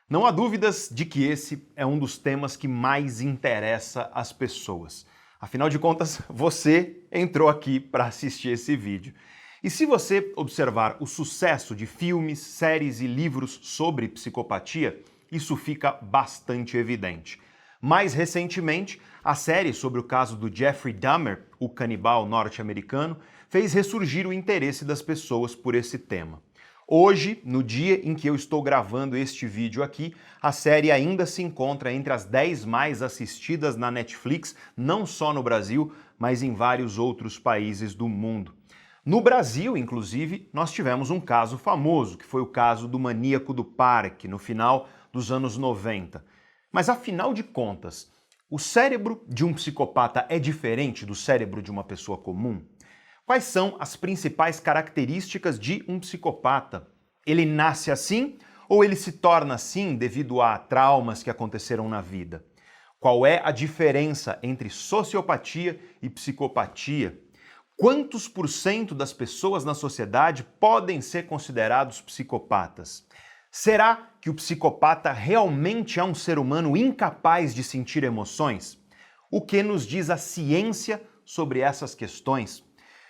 Não há dúvidas de que esse é um dos temas que mais interessa às pessoas. Afinal de contas, você entrou aqui para assistir esse vídeo. E se você observar o sucesso de filmes, séries e livros sobre psicopatia, isso fica bastante evidente. Mais recentemente, a série sobre o caso do Jeffrey Dahmer, o canibal norte-americano, fez ressurgir o interesse das pessoas por esse tema. Hoje, no dia em que eu estou gravando este vídeo aqui, a série ainda se encontra entre as 10 mais assistidas na Netflix, não só no Brasil, mas em vários outros países do mundo. No Brasil, inclusive, nós tivemos um caso famoso, que foi o caso do Maníaco do Parque, no final dos anos 90. Mas afinal de contas, o cérebro de um psicopata é diferente do cérebro de uma pessoa comum? Quais são as principais características de um psicopata? Ele nasce assim ou ele se torna assim devido a traumas que aconteceram na vida? Qual é a diferença entre sociopatia e psicopatia? Quantos por cento das pessoas na sociedade podem ser considerados psicopatas? Será que o psicopata realmente é um ser humano incapaz de sentir emoções? O que nos diz a ciência sobre essas questões?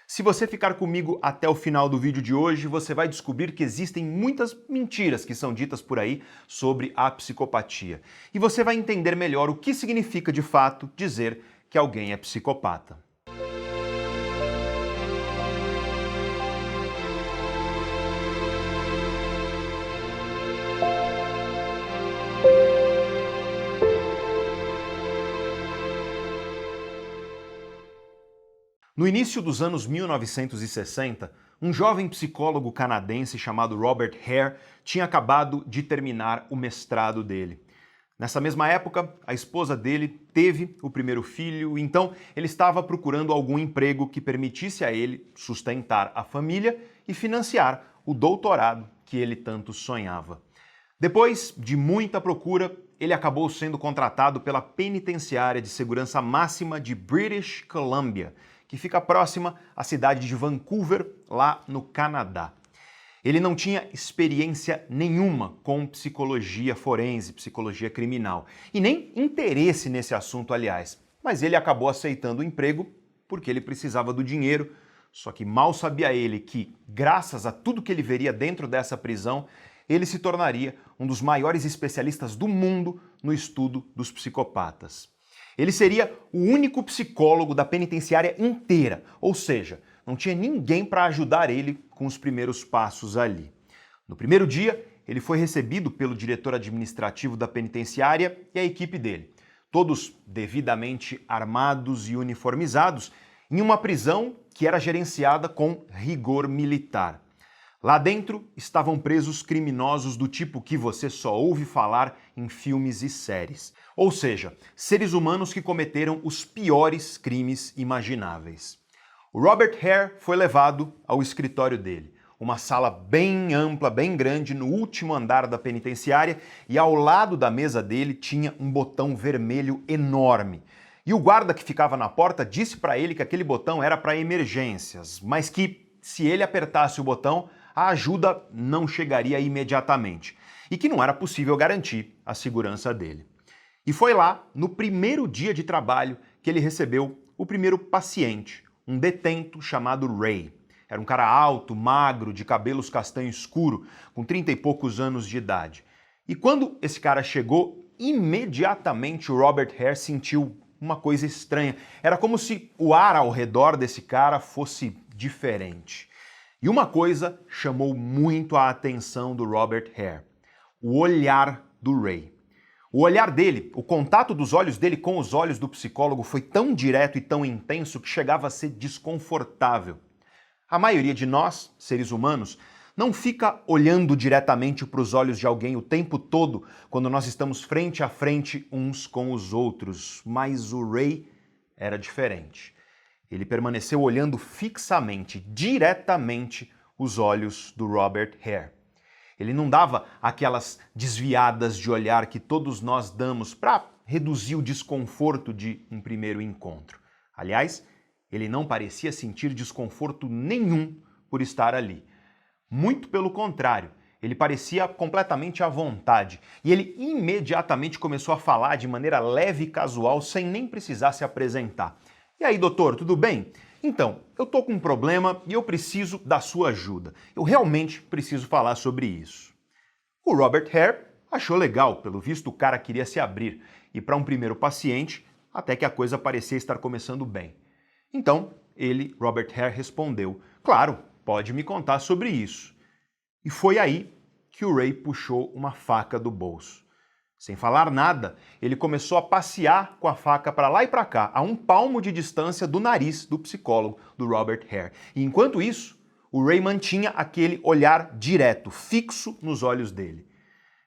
Se você ficar comigo até o final do vídeo de hoje, você vai descobrir que existem muitas mentiras que são ditas por aí sobre a psicopatia. E você vai entender melhor o que significa de fato dizer que alguém é psicopata. No início dos anos 1960, um jovem psicólogo canadense chamado Robert Hare tinha acabado de terminar o mestrado dele. Nessa mesma época, a esposa dele teve o primeiro filho, então ele estava procurando algum emprego que permitisse a ele sustentar a família e financiar o doutorado que ele tanto sonhava. Depois de muita procura, ele acabou sendo contratado pela Penitenciária de Segurança Máxima de British Columbia, que fica próxima à cidade de Vancouver, lá no Canadá. Ele não tinha experiência nenhuma com psicologia forense, psicologia criminal, e nem interesse nesse assunto, aliás. Mas ele acabou aceitando o emprego porque ele precisava do dinheiro, só que mal sabia ele que, graças a tudo que ele veria dentro dessa prisão, ele se tornaria um dos maiores especialistas do mundo no estudo dos psicopatas. Ele seria o único psicólogo da penitenciária inteira, ou seja, não tinha ninguém para ajudar ele com os primeiros passos ali. No primeiro dia, ele foi recebido pelo diretor administrativo da penitenciária e a equipe dele, todos devidamente armados e uniformizados, em uma prisão que era gerenciada com rigor militar. Lá dentro estavam presos criminosos do tipo que você só ouve falar em filmes e séries. Ou seja, seres humanos que cometeram os piores crimes imagináveis. O Robert Hare foi levado ao escritório dele, uma sala bem ampla, bem grande, no último andar da penitenciária, e ao lado da mesa dele tinha um botão vermelho enorme. E o guarda que ficava na porta disse para ele que aquele botão era para emergências, mas que se ele apertasse o botão, a ajuda não chegaria imediatamente e que não era possível garantir a segurança dele. E foi lá, no primeiro dia de trabalho, que ele recebeu o primeiro paciente, um detento chamado Ray. Era um cara alto, magro, de cabelos castanho escuro, com 30 e poucos anos de idade. E quando esse cara chegou, imediatamente o Robert Hare sentiu uma coisa estranha. Era como se o ar ao redor desse cara fosse diferente. E uma coisa chamou muito a atenção do Robert Hare: o olhar do Ray. O olhar dele, o contato dos olhos dele com os olhos do psicólogo foi tão direto e tão intenso que chegava a ser desconfortável. A maioria de nós, seres humanos, não fica olhando diretamente para os olhos de alguém o tempo todo quando nós estamos frente a frente uns com os outros, mas o Ray era diferente. Ele permaneceu olhando fixamente, diretamente, os olhos do Robert Hare. Ele não dava aquelas desviadas de olhar que todos nós damos para reduzir o desconforto de um primeiro encontro. Aliás, ele não parecia sentir desconforto nenhum por estar ali. Muito pelo contrário, Ele parecia completamente à vontade e ele imediatamente começou a falar de maneira leve e casual, sem nem precisar se apresentar. E aí, doutor, tudo bem? Então, eu tô com um problema e eu preciso da sua ajuda. Eu realmente preciso falar sobre isso. O Robert Hare achou legal, pelo visto o cara queria se abrir, e para um primeiro paciente, até que a coisa parecia estar começando bem. Então, ele, Robert Hare, respondeu: claro, pode me contar sobre isso. E foi aí que o Ray puxou uma faca do bolso. Sem falar nada, ele começou a passear com a faca para lá e para cá, a um palmo de distância do nariz do psicólogo, do Robert Hare. E enquanto isso, o Ray mantinha aquele olhar direto, fixo nos olhos dele.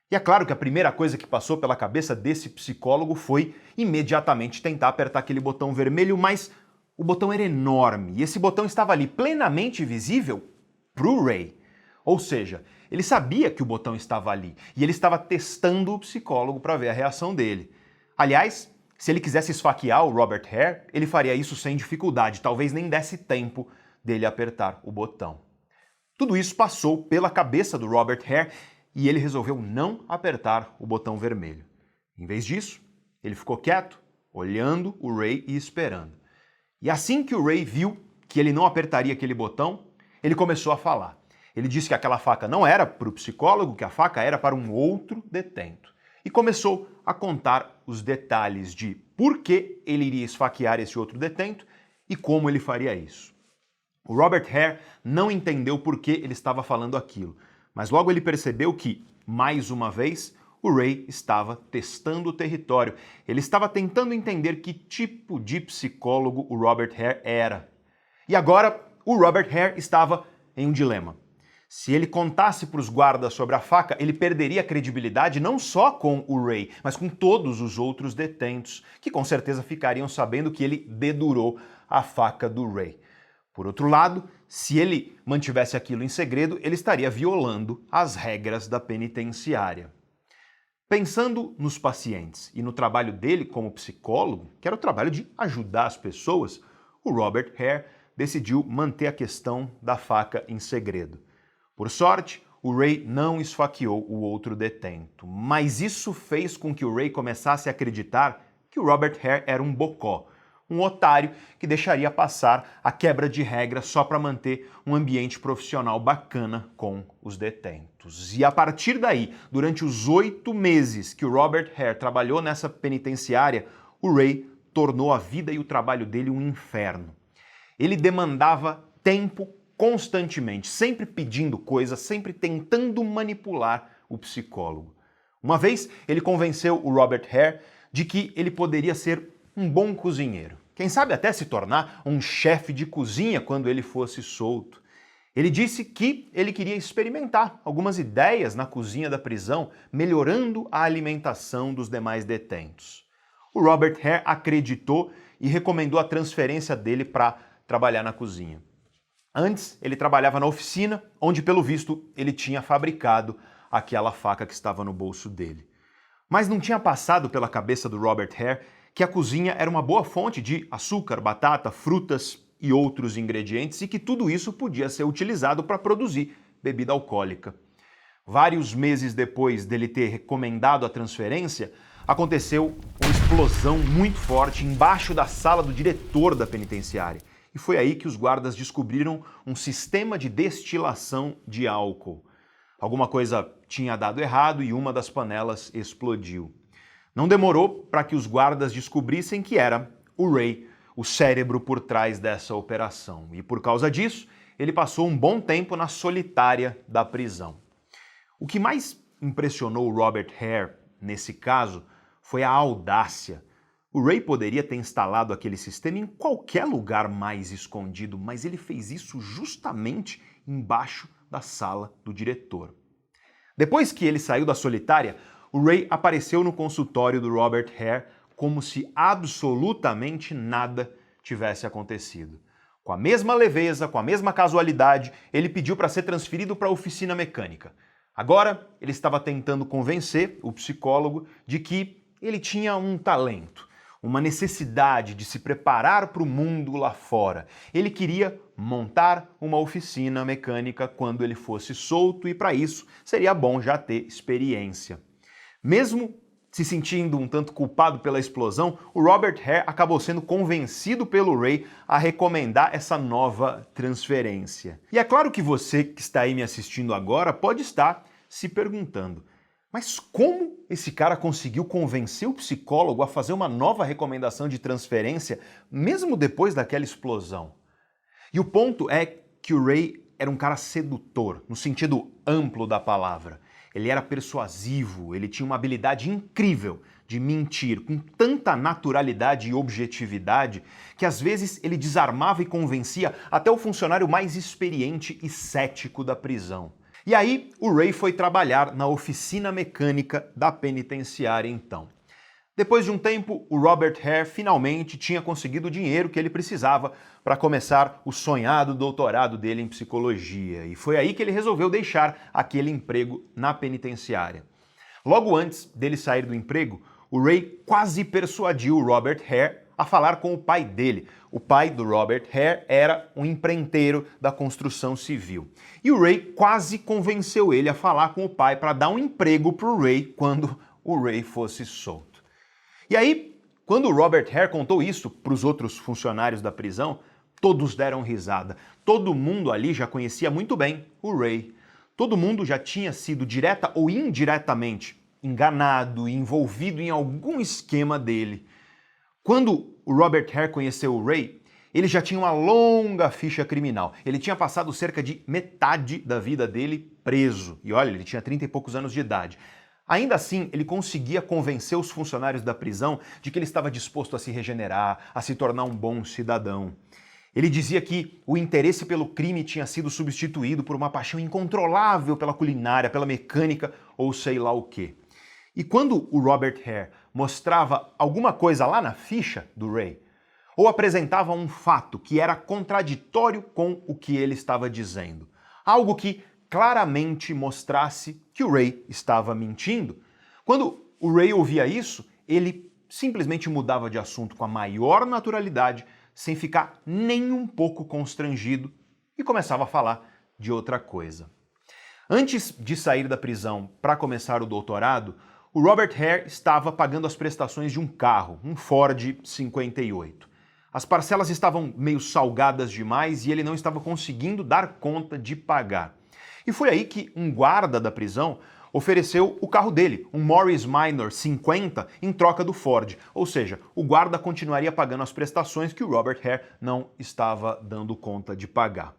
E é claro que a primeira coisa que passou pela cabeça desse psicólogo foi imediatamente tentar apertar aquele botão vermelho, mas o botão era enorme e esse botão estava ali plenamente visível para o Ray. Ou seja, ele sabia que o botão estava ali e ele estava testando o psicólogo para ver a reação dele. Aliás, se ele quisesse esfaquear o Robert Hare, ele faria isso sem dificuldade, talvez nem desse tempo dele apertar o botão. Tudo isso passou pela cabeça do Robert Hare e ele resolveu não apertar o botão vermelho. Em vez disso, ele ficou quieto, olhando o Ray e esperando. E assim que o Ray viu que ele não apertaria aquele botão, ele começou a falar. Ele disse que aquela faca não era para o psicólogo, que a faca era para um outro detento. E começou a contar os detalhes de por que ele iria esfaquear esse outro detento e como ele faria isso. O Robert Hare não entendeu por que ele estava falando aquilo, mas logo ele percebeu que, mais uma vez, o Ray estava testando o território. Ele estava tentando entender que tipo de psicólogo o Robert Hare era. E agora, o Robert Hare estava em um dilema. Se ele contasse para os guardas sobre a faca, ele perderia a credibilidade não só com o Ray, mas com todos os outros detentos, que com certeza ficariam sabendo que ele dedurou a faca do Ray. Por outro lado, se ele mantivesse aquilo em segredo, ele estaria violando as regras da penitenciária. Pensando nos pacientes e no trabalho dele como psicólogo, que era o trabalho de ajudar as pessoas, o Robert Hare decidiu manter a questão da faca em segredo. Por sorte, o Ray não esfaqueou o outro detento, mas isso fez com que o Ray começasse a acreditar que o Robert Hare era um bocó, um otário que deixaria passar a quebra de regra só para manter um ambiente profissional bacana com os detentos. E a partir daí, durante os 8 meses que o Robert Hare trabalhou nessa penitenciária, o Ray tornou a vida e o trabalho dele um inferno. Ele demandava tempo constantemente, sempre pedindo coisas, sempre tentando manipular o psicólogo. Uma vez, ele convenceu o Robert Hare de que ele poderia ser um bom cozinheiro. Quem sabe até se tornar um chefe de cozinha quando ele fosse solto. Ele disse que ele queria experimentar algumas ideias na cozinha da prisão, melhorando a alimentação dos demais detentos. O Robert Hare acreditou e recomendou a transferência dele para trabalhar na cozinha. Antes, ele trabalhava na oficina, onde, pelo visto, ele tinha fabricado aquela faca que estava no bolso dele. Mas não tinha passado pela cabeça do Robert Hare que a cozinha era uma boa fonte de açúcar, batata, frutas e outros ingredientes e que tudo isso podia ser utilizado para produzir bebida alcoólica. Vários meses depois dele ter recomendado a transferência, aconteceu uma explosão muito forte embaixo da sala do diretor da penitenciária. E foi aí que os guardas descobriram um sistema de destilação de álcool. Alguma coisa tinha dado errado e uma das panelas explodiu. Não demorou para que os guardas descobrissem que era o Ray, o cérebro por trás dessa operação. E por causa disso, ele passou um bom tempo na solitária da prisão. O que mais impressionou o Robert Hare nesse caso foi a audácia. O Ray poderia ter instalado aquele sistema em qualquer lugar mais escondido, mas ele fez isso justamente embaixo da sala do diretor. Depois que ele saiu da solitária, o Ray apareceu no consultório do Robert Hare como se absolutamente nada tivesse acontecido. Com a mesma leveza, com a mesma casualidade, ele pediu para ser transferido para a oficina mecânica. Agora, ele estava tentando convencer o psicólogo de que ele tinha um talento. uma necessidade de se preparar para o mundo lá fora. Ele queria montar uma oficina mecânica quando ele fosse solto e para isso seria bom já ter experiência. Mesmo se sentindo um tanto culpado pela explosão, o Robert Hare acabou sendo convencido pelo Ray a recomendar essa nova transferência. E é claro que você que está aí me assistindo agora pode estar se perguntando: mas como esse cara conseguiu convencer o psicólogo a fazer uma nova recomendação de transferência, mesmo depois daquela explosão? E o ponto é que o Ray era um cara sedutor, no sentido amplo da palavra. Ele era persuasivo, ele tinha uma habilidade incrível de mentir com tanta naturalidade e objetividade que às vezes ele desarmava e convencia até o funcionário mais experiente e cético da prisão. E aí o Ray foi trabalhar na oficina mecânica da penitenciária então. Depois de um tempo, o Robert Hare finalmente tinha conseguido o dinheiro que ele precisava para começar o sonhado doutorado dele em psicologia. E foi aí que ele resolveu deixar aquele emprego na penitenciária. Logo antes dele sair do emprego, o Ray quase persuadiu o Robert Hare a falar com o pai dele. O pai do Robert Hare era um empreiteiro da construção civil. E o Ray quase convenceu ele a falar com o pai para dar um emprego para o Ray quando o Ray fosse solto. E aí, quando o Robert Hare contou isso para os outros funcionários da prisão, todos deram risada. Todo mundo ali já conhecia muito bem o Ray. Todo mundo já tinha sido direta ou indiretamente enganado e envolvido em algum esquema dele. Quando o Robert Hare conheceu o Ray, ele já tinha uma longa ficha criminal. Ele tinha passado cerca de metade da vida dele preso. E olha, ele tinha 30 e poucos anos de idade. Ainda assim, ele conseguia convencer os funcionários da prisão de que ele estava disposto a se regenerar, a se tornar um bom cidadão. Ele dizia que o interesse pelo crime tinha sido substituído por uma paixão incontrolável pela culinária, pela mecânica ou sei lá o quê. E quando o Robert Hare mostrava alguma coisa lá na ficha do Ray, ou apresentava um fato que era contraditório com o que ele estava dizendo, algo que claramente mostrasse que o Ray estava mentindo, quando o Ray ouvia isso, ele simplesmente mudava de assunto com a maior naturalidade, sem ficar nem um pouco constrangido, e começava a falar de outra coisa. Antes de sair da prisão para começar o doutorado, o Robert Hare estava pagando as prestações de um carro, um Ford 58. As parcelas estavam meio salgadas demais e ele não estava conseguindo dar conta de pagar. E foi aí que um guarda da prisão ofereceu o carro dele, um Morris Minor 50, em troca do Ford. Ou seja, o guarda continuaria pagando as prestações que o Robert Hare não estava dando conta de pagar.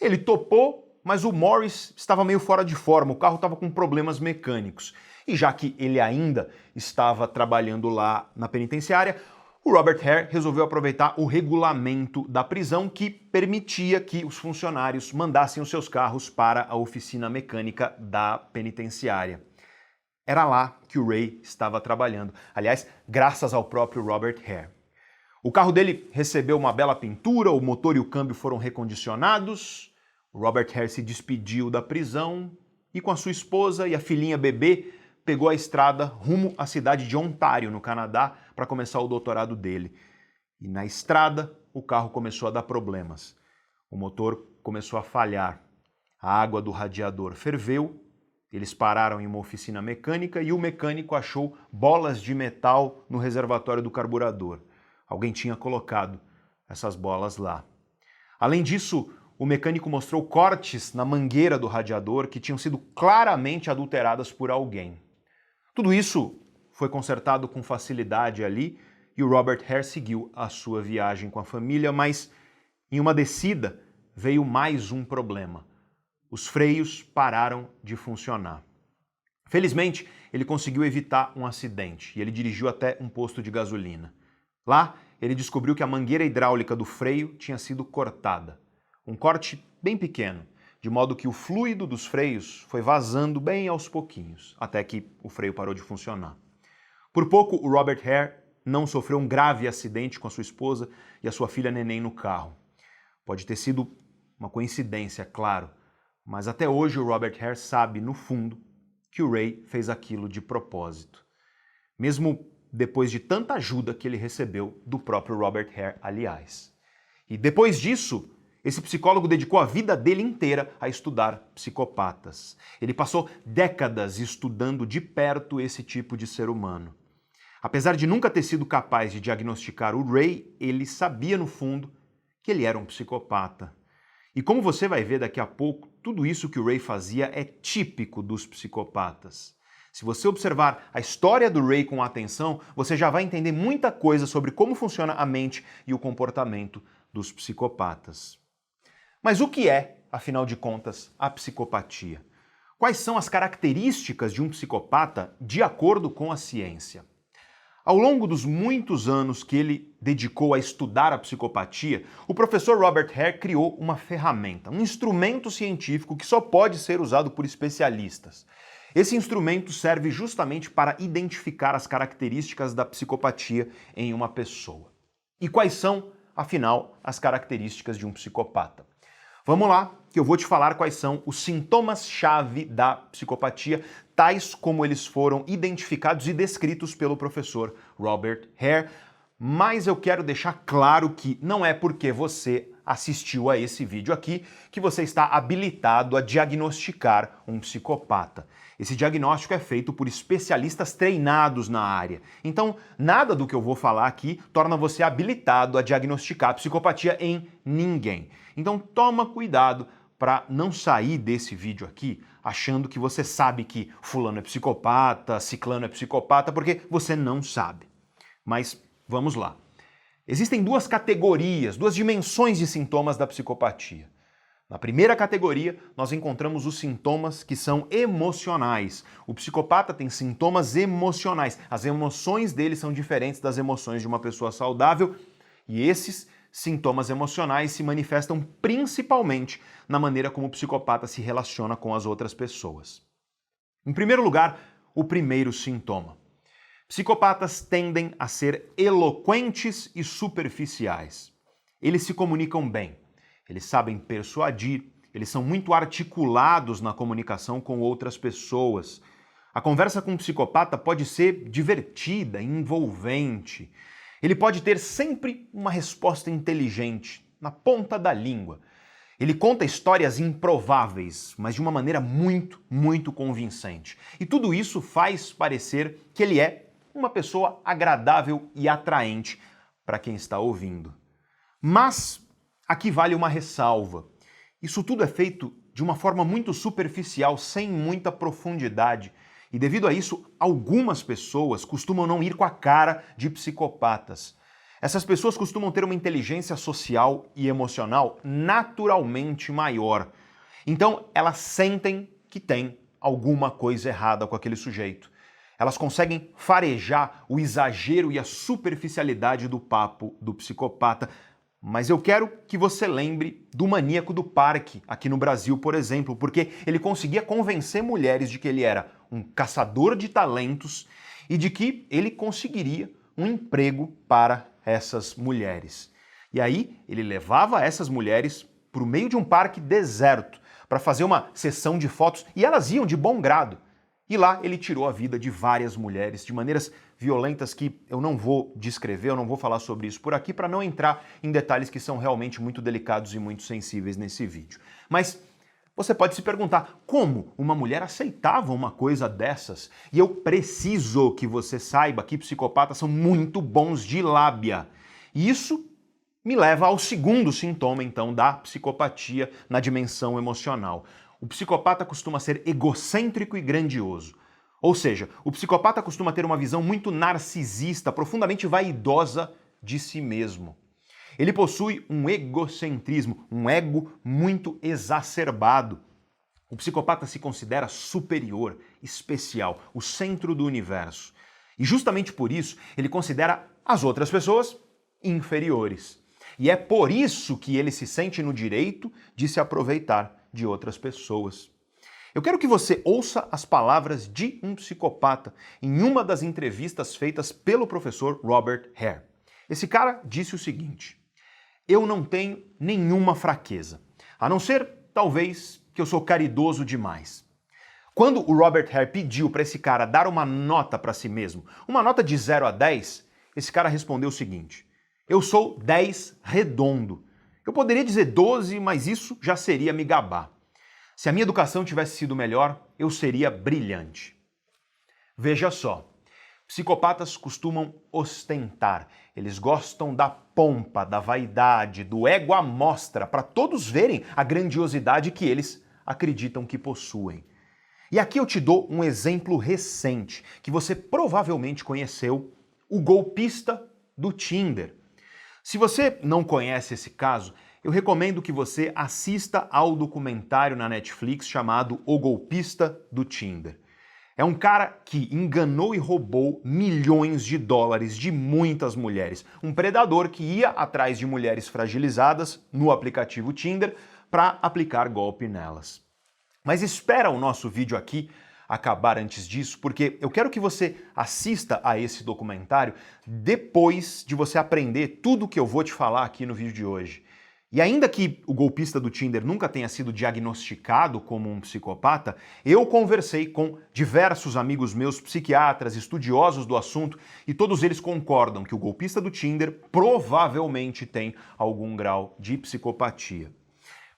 Ele topou, mas o Morris estava meio fora de forma, o carro estava com problemas mecânicos. E já que ele ainda estava trabalhando lá na penitenciária, o Robert Hare resolveu aproveitar o regulamento da prisão que permitia que os funcionários mandassem os seus carros para a oficina mecânica da penitenciária. Era lá que o Ray estava trabalhando. Aliás, graças ao próprio Robert Hare. O carro dele recebeu uma bela pintura, o motor e o câmbio foram recondicionados. O Robert Hare se despediu da prisão e com a sua esposa e a filhinha bebê pegou a estrada rumo à cidade de Ontário, no Canadá, para começar o doutorado dele. E na estrada, o carro começou a dar problemas. O motor começou a falhar. A água do radiador ferveu, eles pararam em uma oficina mecânica e o mecânico achou bolas de metal no reservatório do carburador. Alguém tinha colocado essas bolas lá. Além disso, o mecânico mostrou cortes na mangueira do radiador que tinham sido claramente adulteradas por alguém. Tudo isso foi consertado com facilidade ali e o Robert Hare seguiu a sua viagem com a família, mas em uma descida veio mais um problema. Os freios pararam de funcionar. Felizmente, ele conseguiu evitar um acidente e ele dirigiu até um posto de gasolina. Lá, ele descobriu que a mangueira hidráulica do freio tinha sido cortada. Um corte bem pequeno, de modo que o fluido dos freios foi vazando bem aos pouquinhos, até que o freio parou de funcionar. Por pouco, o Robert Hare não sofreu um grave acidente com a sua esposa e a sua filha neném no carro. Pode ter sido uma coincidência, claro, mas até hoje o Robert Hare sabe, no fundo, que o Ray fez aquilo de propósito. Mesmo depois de tanta ajuda que ele recebeu do próprio Robert Hare, aliás. E depois disso, esse psicólogo dedicou a vida dele inteira a estudar psicopatas. Ele passou décadas estudando de perto esse tipo de ser humano. Apesar de nunca ter sido capaz de diagnosticar o Ray, ele sabia no fundo que ele era um psicopata. E como você vai ver daqui a pouco, tudo isso que o Ray fazia é típico dos psicopatas. Se você observar a história do Ray com atenção, você já vai entender muita coisa sobre como funciona a mente e o comportamento dos psicopatas. Mas o que é, afinal de contas, a psicopatia? Quais são as características de um psicopata de acordo com a ciência? Ao longo dos muitos anos que ele dedicou a estudar a psicopatia, o professor Robert Hare criou uma ferramenta, um instrumento científico que só pode ser usado por especialistas. Esse instrumento serve justamente para identificar as características da psicopatia em uma pessoa. E quais são, afinal, as características de um psicopata? Vamos lá, que eu vou te falar quais são os sintomas-chave da psicopatia, tais como eles foram identificados e descritos pelo professor Robert Hare, mas eu quero deixar claro que não é porque você assistiu a esse vídeo aqui que você está habilitado a diagnosticar um psicopata. Esse diagnóstico é feito por especialistas treinados na área. Então, nada do que eu vou falar aqui torna você habilitado a diagnosticar a psicopatia em ninguém. Então, toma cuidado para não sair desse vídeo aqui achando que você sabe que fulano é psicopata, ciclano é psicopata, porque você não sabe. Mas vamos lá. Existem duas categorias, duas dimensões de sintomas da psicopatia. Na primeira categoria, nós encontramos os sintomas que são emocionais. O psicopata tem sintomas emocionais. As emoções dele são diferentes das emoções de uma pessoa saudável e esses sintomas emocionais se manifestam principalmente na maneira como o psicopata se relaciona com as outras pessoas. Em primeiro lugar, o primeiro sintoma. Psicopatas tendem a ser eloquentes e superficiais. Eles se comunicam bem, eles sabem persuadir, eles são muito articulados na comunicação com outras pessoas. A conversa com um psicopata pode ser divertida, envolvente. Ele pode ter sempre uma resposta inteligente, na ponta da língua. Ele conta histórias improváveis, mas de uma maneira muito convincente. E tudo isso faz parecer que ele é uma pessoa agradável e atraente para quem está ouvindo. Mas aqui vale uma ressalva. Isso tudo é feito de uma forma muito superficial, sem muita profundidade. E devido a isso, algumas pessoas costumam não ir com a cara de psicopatas. Essas pessoas costumam ter uma inteligência social e emocional naturalmente maior. Então, elas sentem que tem alguma coisa errada com aquele sujeito. Elas conseguem farejar o exagero e a superficialidade do papo do psicopata. Mas eu quero que você lembre do Maníaco do Parque, aqui no Brasil, por exemplo, porque ele conseguia convencer mulheres de que ele era um caçador de talentos e de que ele conseguiria um emprego para essas mulheres. E aí ele levava essas mulheres para o meio de um parque deserto para fazer uma sessão de fotos e elas iam de bom grado. E lá ele tirou a vida de várias mulheres de maneiras violentas que eu não vou descrever, eu não vou falar sobre isso por aqui para não entrar em detalhes que são realmente muito delicados e muito sensíveis nesse vídeo. Mas você pode se perguntar como uma mulher aceitava uma coisa dessas? E eu preciso que você saiba que psicopatas são muito bons de lábia. E isso me leva ao segundo sintoma, então, da psicopatia na dimensão emocional. O psicopata costuma ser egocêntrico e grandioso. Ou seja, o psicopata costuma ter uma visão muito narcisista, profundamente vaidosa de si mesmo. Ele possui um egocentrismo, um ego muito exacerbado. O psicopata se considera superior, especial, o centro do universo. E justamente por isso, ele considera as outras pessoas inferiores. E é por isso que ele se sente no direito de se aproveitar de outras pessoas. Eu quero que você ouça as palavras de um psicopata em uma das entrevistas feitas pelo professor Robert Hare. Esse cara disse o seguinte: eu não tenho nenhuma fraqueza, a não ser, talvez, que eu sou caridoso demais. Quando o Robert Hare pediu para esse cara dar uma nota para si mesmo, uma nota de 0 a 10, esse cara respondeu o seguinte: eu sou 10 redondo. Eu poderia dizer 12, mas isso já seria me gabar. Se a minha educação tivesse sido melhor, eu seria brilhante. Veja só. Psicopatas costumam ostentar, eles gostam da pompa, da vaidade, do ego à mostra, para todos verem a grandiosidade que eles acreditam que possuem. E aqui eu te dou um exemplo recente, que você provavelmente conheceu, o golpista do Tinder. Se você não conhece esse caso, eu recomendo que você assista ao documentário na Netflix chamado O Golpista do Tinder. É um cara que enganou e roubou milhões de dólares de muitas mulheres. Um predador que ia atrás de mulheres fragilizadas no aplicativo Tinder para aplicar golpe nelas. Mas espera o nosso vídeo aqui acabar antes disso, porque eu quero que você assista a esse documentário depois de você aprender tudo o que eu vou te falar aqui no vídeo de hoje. E ainda que o golpista do Tinder nunca tenha sido diagnosticado como um psicopata, eu conversei com diversos amigos meus, psiquiatras, estudiosos do assunto, e todos eles concordam que o golpista do Tinder provavelmente tem algum grau de psicopatia.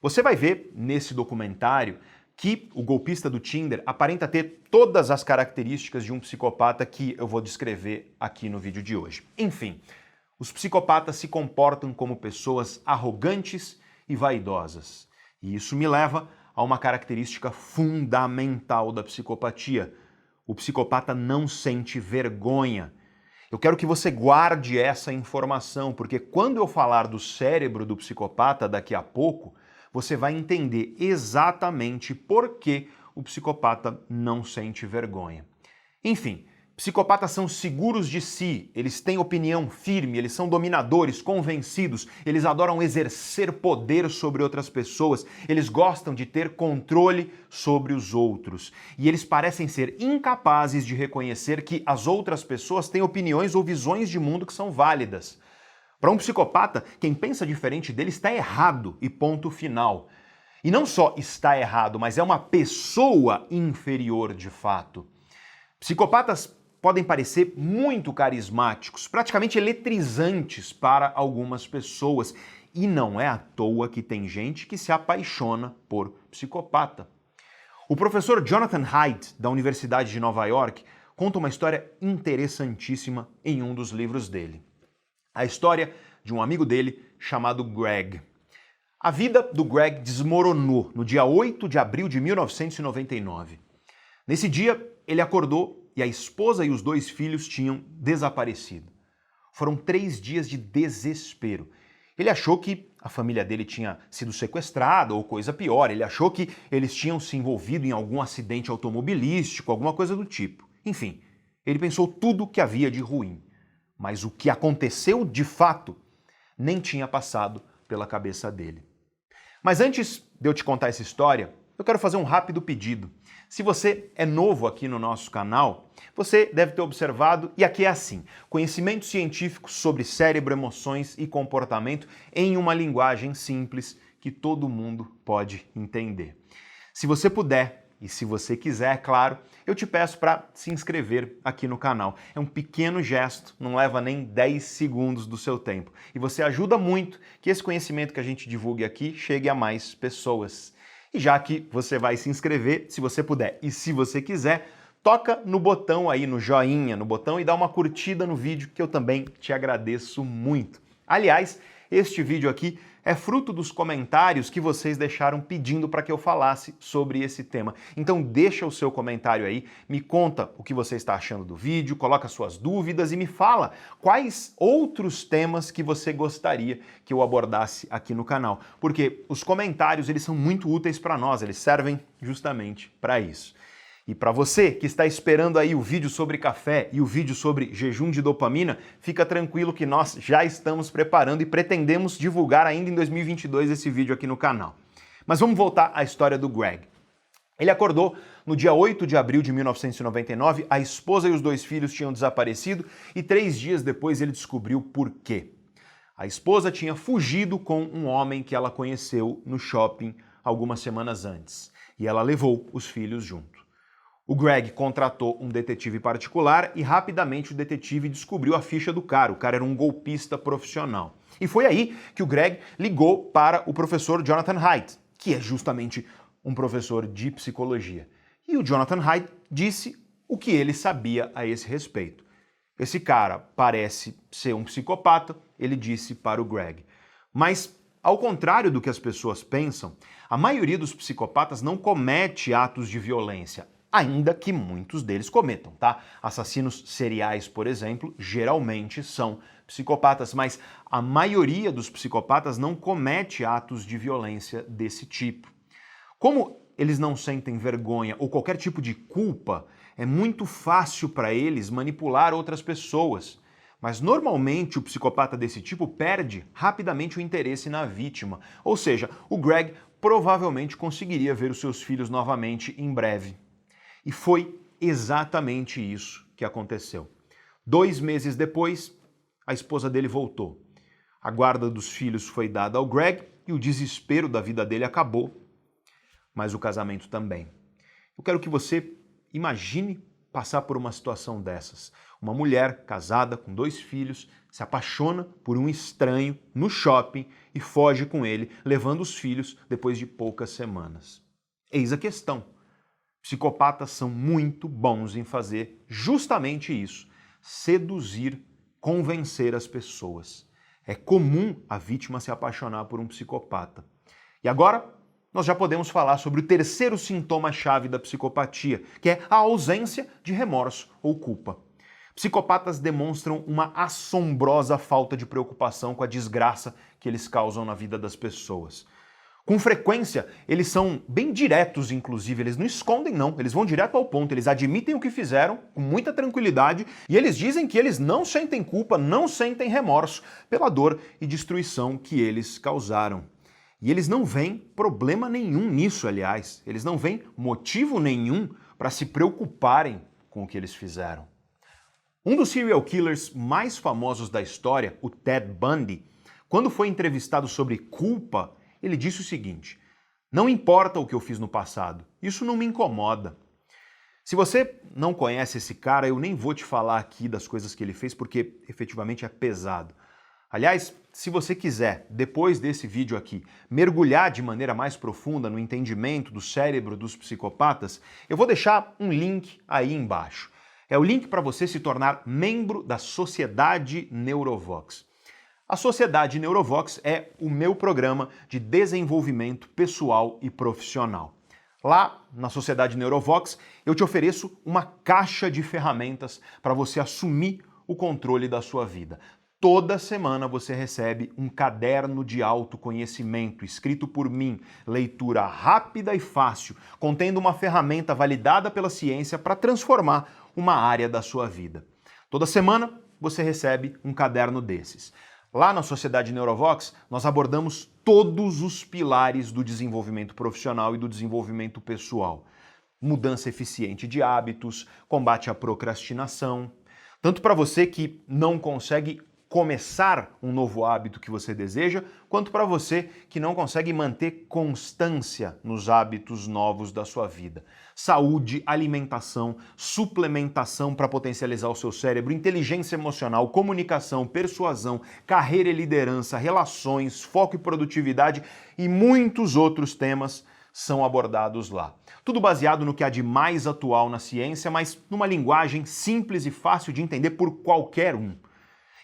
Você vai ver nesse documentário que o golpista do Tinder aparenta ter todas as características de um psicopata que eu vou descrever aqui no vídeo de hoje. Enfim, os psicopatas se comportam como pessoas arrogantes e vaidosas. E isso me leva a uma característica fundamental da psicopatia. O psicopata não sente vergonha. Eu quero que você guarde essa informação, porque quando eu falar do cérebro do psicopata daqui a pouco, você vai entender exatamente por que o psicopata não sente vergonha. Enfim, psicopatas são seguros de si, eles têm opinião firme, eles são dominadores, convencidos, eles adoram exercer poder sobre outras pessoas, eles gostam de ter controle sobre os outros. E eles parecem ser incapazes de reconhecer que as outras pessoas têm opiniões ou visões de mundo que são válidas. Para um psicopata, quem pensa diferente dele está errado e ponto final. E não só está errado, mas é uma pessoa inferior de fato. Psicopatas podem parecer muito carismáticos, praticamente eletrizantes para algumas pessoas. E não é à toa que tem gente que se apaixona por psicopata. O professor Jonathan Haidt, da Universidade de Nova York, conta uma história interessantíssima em um dos livros dele. A história de um amigo dele chamado Greg. A vida do Greg desmoronou no dia 8 de abril de 1999. Nesse dia, ele acordou e a esposa e os 2 filhos tinham desaparecido. Foram 3 dias de desespero. Ele achou que a família dele tinha sido sequestrada ou coisa pior. Ele achou que eles tinham se envolvido em algum acidente automobilístico, alguma coisa do tipo. Enfim, ele pensou tudo que havia de ruim. Mas o que aconteceu de fato nem tinha passado pela cabeça dele. Mas antes de eu te contar essa história, eu quero fazer um rápido pedido. Se você é novo aqui no nosso canal, você deve ter observado, e aqui é assim, conhecimento científico sobre cérebro, emoções e comportamento em uma linguagem simples que todo mundo pode entender. Se você puder, e se você quiser, é claro, eu te peço para se inscrever aqui no canal. É um pequeno gesto, não leva nem 10 segundos do seu tempo. E você ajuda muito que esse conhecimento que a gente divulgue aqui chegue a mais pessoas. E já que você vai se inscrever, se você puder e se você quiser, toca no botão aí, no joinha, no botão e dá uma curtida no vídeo, que eu também te agradeço muito. Aliás, este vídeo aqui é fruto dos comentários que vocês deixaram pedindo para que eu falasse sobre esse tema. Então deixa o seu comentário aí, me conta o que você está achando do vídeo, coloca suas dúvidas e me fala quais outros temas que você gostaria que eu abordasse aqui no canal. Porque os comentários, eles são muito úteis para nós, eles servem justamente para isso. E para você que está esperando aí o vídeo sobre café e o vídeo sobre jejum de dopamina, fica tranquilo que nós já estamos preparando e pretendemos divulgar ainda em 2022 esse vídeo aqui no canal. Mas vamos voltar à história do Greg. Ele acordou no dia 8 de abril de 1999, a esposa e os 2 filhos tinham desaparecido e 3 dias depois ele descobriu por quê. A esposa tinha fugido com um homem que ela conheceu no shopping algumas semanas antes e ela levou os filhos junto. O Greg contratou um detetive particular e rapidamente o detetive descobriu a ficha do cara. O cara era um golpista profissional. E foi aí que o Greg ligou para o professor Jonathan Haidt, que é justamente um professor de psicologia. E o Jonathan Haidt disse o que ele sabia a esse respeito. Esse cara parece ser um psicopata, ele disse para o Greg. Mas, ao contrário do que as pessoas pensam, a maioria dos psicopatas não comete atos de violência, ainda que muitos deles cometam, tá? Assassinos seriais, por exemplo, geralmente são psicopatas, mas a maioria dos psicopatas não comete atos de violência desse tipo. Como eles não sentem vergonha ou qualquer tipo de culpa, é muito fácil para eles manipular outras pessoas. Mas normalmente o psicopata desse tipo perde rapidamente o interesse na vítima. Ou seja, o Greg provavelmente conseguiria ver os seus filhos novamente em breve. E foi exatamente isso que aconteceu. 2 meses depois, a esposa dele voltou. A guarda dos filhos foi dada ao Greg e o desespero da vida dele acabou. Mas o casamento também. Eu quero que você imagine passar por uma situação dessas. Uma mulher casada com 2 filhos se apaixona por um estranho no shopping e foge com ele, levando os filhos depois de poucas semanas. Eis a questão. Psicopatas são muito bons em fazer justamente isso, seduzir, convencer as pessoas. É comum a vítima se apaixonar por um psicopata. E agora, nós já podemos falar sobre o terceiro sintoma-chave da psicopatia, que é a ausência de remorso ou culpa. Psicopatas demonstram uma assombrosa falta de preocupação com a desgraça que eles causam na vida das pessoas. Com frequência, eles são bem diretos, inclusive, eles não escondem não, eles vão direto ao ponto, eles admitem o que fizeram com muita tranquilidade e eles dizem que eles não sentem culpa, não sentem remorso pela dor e destruição que eles causaram. E eles não veem problema nenhum nisso, aliás, eles não veem motivo nenhum para se preocuparem com o que eles fizeram. Um dos serial killers mais famosos da história, o Ted Bundy, quando foi entrevistado sobre culpa, ele disse o seguinte: não importa o que eu fiz no passado, isso não me incomoda. Se você não conhece esse cara, eu nem vou te falar aqui das coisas que ele fez, porque efetivamente é pesado. Aliás, se você quiser, depois desse vídeo aqui, mergulhar de maneira mais profunda no entendimento do cérebro dos psicopatas, eu vou deixar um link aí embaixo. É o link para você se tornar membro da Sociedade Neurovox. A Sociedade Neurovox é o meu programa de desenvolvimento pessoal e profissional. Lá, na Sociedade Neurovox, eu te ofereço uma caixa de ferramentas para você assumir o controle da sua vida. Toda semana você recebe um caderno de autoconhecimento escrito por mim, leitura rápida e fácil, contendo uma ferramenta validada pela ciência para transformar uma área da sua vida. Toda semana você recebe um caderno desses. Lá na Sociedade Neurovox, nós abordamos todos os pilares do desenvolvimento profissional e do desenvolvimento pessoal. Mudança eficiente de hábitos, combate à procrastinação. Tanto para você que não consegue começar um novo hábito que você deseja, quanto para você que não consegue manter constância nos hábitos novos da sua vida. Saúde, alimentação, suplementação para potencializar o seu cérebro, inteligência emocional, comunicação, persuasão, carreira e liderança, relações, foco e produtividade e muitos outros temas são abordados lá. Tudo baseado no que há de mais atual na ciência, mas numa linguagem simples e fácil de entender por qualquer um.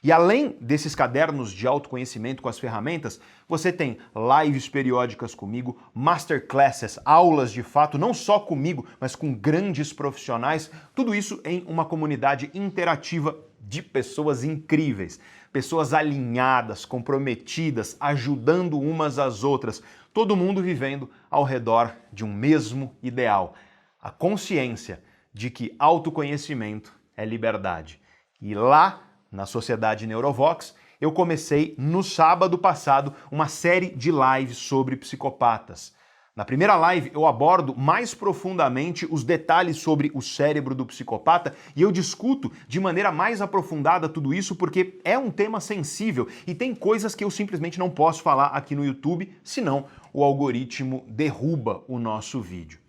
E além desses cadernos de autoconhecimento com as ferramentas, você tem lives periódicas comigo, masterclasses, aulas de fato, não só comigo, mas com grandes profissionais, tudo isso em uma comunidade interativa de pessoas incríveis, pessoas alinhadas, comprometidas, ajudando umas às outras, todo mundo vivendo ao redor de um mesmo ideal, a consciência de que autoconhecimento é liberdade. E lá, na Sociedade Neurovox, eu comecei no sábado passado uma série de lives sobre psicopatas. Na primeira live eu abordo mais profundamente os detalhes sobre o cérebro do psicopata e eu discuto de maneira mais aprofundada tudo isso porque é um tema sensível e tem coisas que eu simplesmente não posso falar aqui no YouTube, senão o algoritmo derruba o nosso vídeo.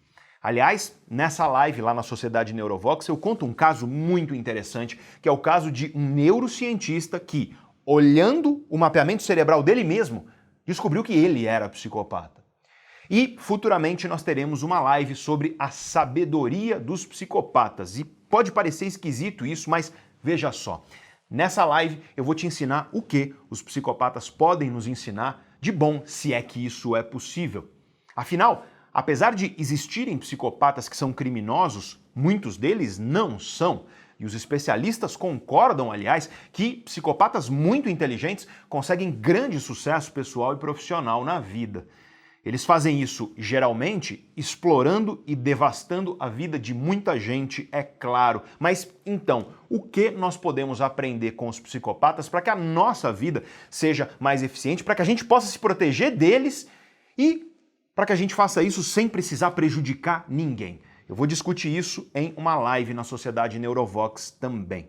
Aliás, nessa live lá na Sociedade Neurovox, eu conto um caso muito interessante, que é o caso de um neurocientista que, olhando o mapeamento cerebral dele mesmo, descobriu que ele era psicopata. E futuramente nós teremos uma live sobre a sabedoria dos psicopatas. E pode parecer esquisito isso, mas veja só. Nessa live eu vou te ensinar o que os psicopatas podem nos ensinar de bom, se é que isso é possível. Afinal, apesar de existirem psicopatas que são criminosos, muitos deles não são. E os especialistas concordam, aliás, que psicopatas muito inteligentes conseguem grande sucesso pessoal e profissional na vida. Eles fazem isso, geralmente, explorando e devastando a vida de muita gente, é claro. Mas, então, o que nós podemos aprender com os psicopatas para que a nossa vida seja mais eficiente, para que a gente possa se proteger deles e para que a gente faça isso sem precisar prejudicar ninguém? Eu vou discutir isso em uma live na Sociedade Neurovox também.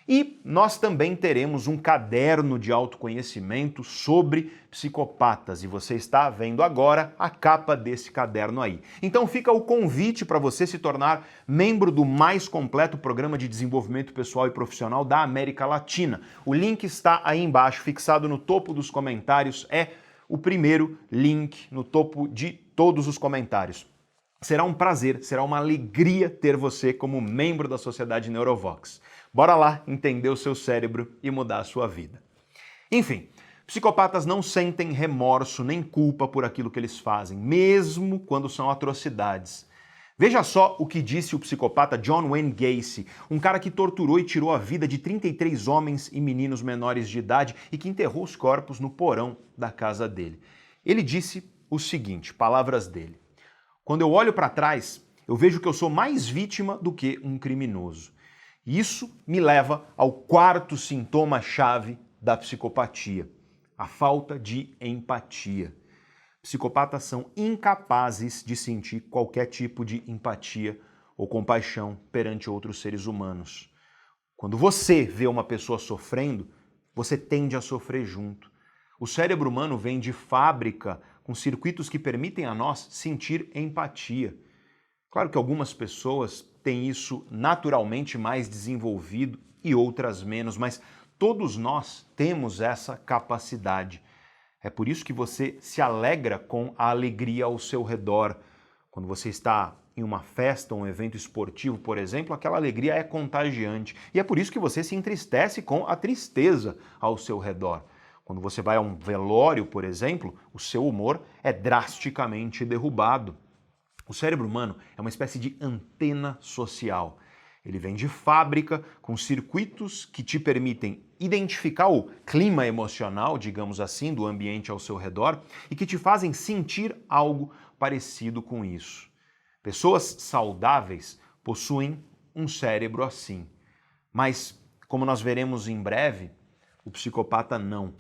E nós também teremos um caderno de autoconhecimento sobre psicopatas, e você está vendo agora a capa desse caderno aí. Então fica o convite para você se tornar membro do mais completo programa de desenvolvimento pessoal e profissional da América Latina. O link está aí embaixo, fixado no topo dos comentários, é o primeiro link no topo de todos os comentários. Será um prazer, será uma alegria ter você como membro da Sociedade Neurovox. Bora lá entender o seu cérebro e mudar a sua vida. Enfim, psicopatas não sentem remorso nem culpa por aquilo que eles fazem, mesmo quando são atrocidades. Veja só o que disse o psicopata John Wayne Gacy, um cara que torturou e tirou a vida de 33 homens e meninos menores de idade e que enterrou os corpos no porão da casa dele. Ele disse o seguinte, palavras dele: "Quando eu olho para trás, eu vejo que eu sou mais vítima do que um criminoso. Isso me leva ao quarto sintoma-chave da psicopatia, a falta de empatia. Psicopatas são incapazes de sentir qualquer tipo de empatia ou compaixão perante outros seres humanos. Quando você vê uma pessoa sofrendo, você tende a sofrer junto. O cérebro humano vem de fábrica com circuitos que permitem a nós sentir empatia. Claro que algumas pessoas têm isso naturalmente mais desenvolvido e outras menos, mas todos nós temos essa capacidade. É por isso que você se alegra com a alegria ao seu redor. Quando você está em uma festa, um evento esportivo, por exemplo, aquela alegria é contagiante. E é por isso que você se entristece com a tristeza ao seu redor. Quando você vai a um velório, por exemplo, o seu humor é drasticamente derrubado. O cérebro humano é uma espécie de antena social. Ele vem de fábrica com circuitos que te permitem identificar o clima emocional, digamos assim, do ambiente ao seu redor e que te fazem sentir algo parecido com isso. Pessoas saudáveis possuem um cérebro assim. Mas, como nós veremos em breve, o psicopata não.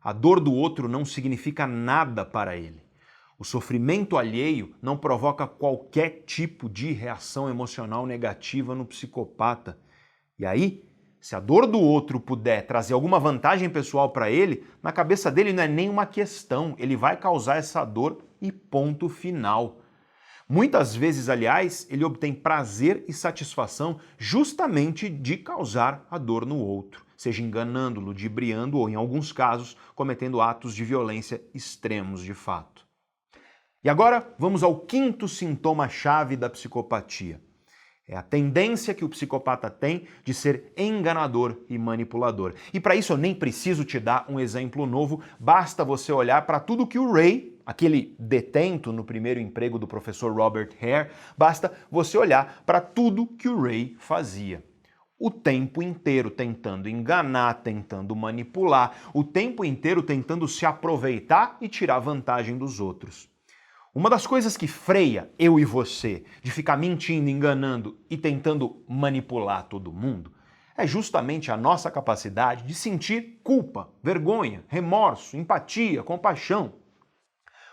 A dor do outro não significa nada para ele. O sofrimento alheio não provoca qualquer tipo de reação emocional negativa no psicopata. E aí, se a dor do outro puder trazer alguma vantagem pessoal para ele, na cabeça dele não é nem uma questão, ele vai causar essa dor e ponto final. Muitas vezes, aliás, ele obtém prazer e satisfação justamente de causar a dor no outro, seja enganando, ludibriando ou, em alguns casos, cometendo atos de violência extremos de fato. E agora vamos ao quinto sintoma-chave da psicopatia. É a tendência que o psicopata tem de ser enganador e manipulador. E para isso eu nem preciso te dar um exemplo novo, basta você olhar para tudo que o Ray, aquele detento no primeiro emprego do professor Robert Hare, basta você olhar para tudo que o Ray fazia. O tempo inteiro tentando enganar, tentando manipular, o tempo inteiro tentando se aproveitar e tirar vantagem dos outros. Uma das coisas que freia eu e você de ficar mentindo, enganando e tentando manipular todo mundo é justamente a nossa capacidade de sentir culpa, vergonha, remorso, empatia, compaixão.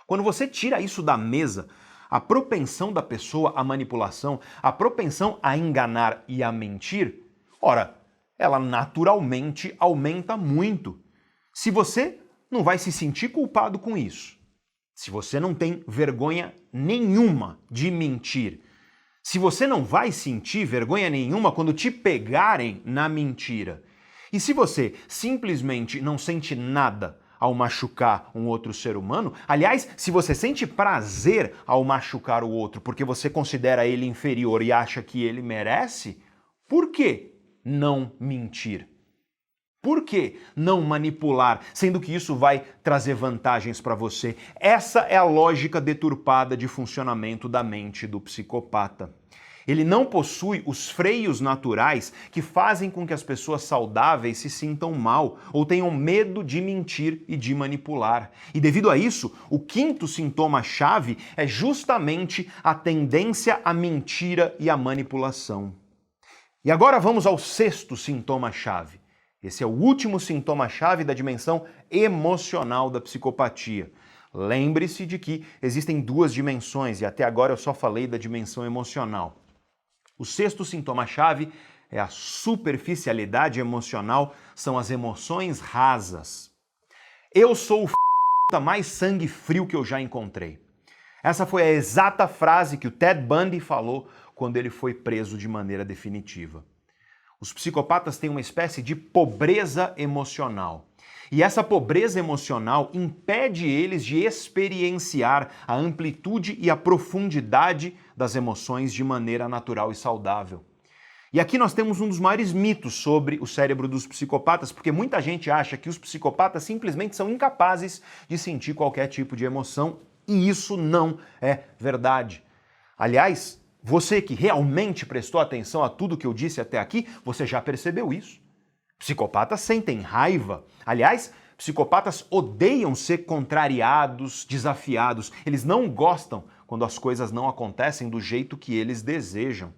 Quando você tira isso da mesa, a propensão da pessoa à manipulação, a propensão a enganar e a mentir, ora, ela naturalmente aumenta muito. Se você não vai se sentir culpado com isso, se você não tem vergonha nenhuma de mentir, se você não vai sentir vergonha nenhuma quando te pegarem na mentira, e se você simplesmente não sente nada ao machucar um outro ser humano, aliás, se você sente prazer ao machucar o outro porque você considera ele inferior e acha que ele merece, por que não mentir? Por que não manipular, sendo que isso vai trazer vantagens para você? Essa é a lógica deturpada de funcionamento da mente do psicopata. Ele não possui os freios naturais que fazem com que as pessoas saudáveis se sintam mal ou tenham medo de mentir e de manipular. E devido a isso, o quinto sintoma-chave é justamente a tendência à mentira e à manipulação. E agora vamos ao sexto sintoma-chave. Esse é o último sintoma-chave da dimensão emocional da psicopatia. Lembre-se de que existem duas dimensões e até agora eu só falei da dimensão emocional. O sexto sintoma-chave é a superficialidade emocional, são as emoções rasas. Eu sou o mais sangue frio que eu já encontrei. Essa foi a exata frase que o Ted Bundy falou quando ele foi preso de maneira definitiva. Os psicopatas têm uma espécie de pobreza emocional. E essa pobreza emocional impede eles de experienciar a amplitude e a profundidade das emoções de maneira natural e saudável. E aqui nós temos um dos maiores mitos sobre o cérebro dos psicopatas, porque muita gente acha que os psicopatas simplesmente são incapazes de sentir qualquer tipo de emoção, e isso não é verdade. Aliás, você que realmente prestou atenção a tudo que eu disse até aqui, você já percebeu isso. Psicopatas sentem raiva. Aliás, psicopatas odeiam ser contrariados, desafiados. Eles não gostam quando as coisas não acontecem do jeito que eles desejam.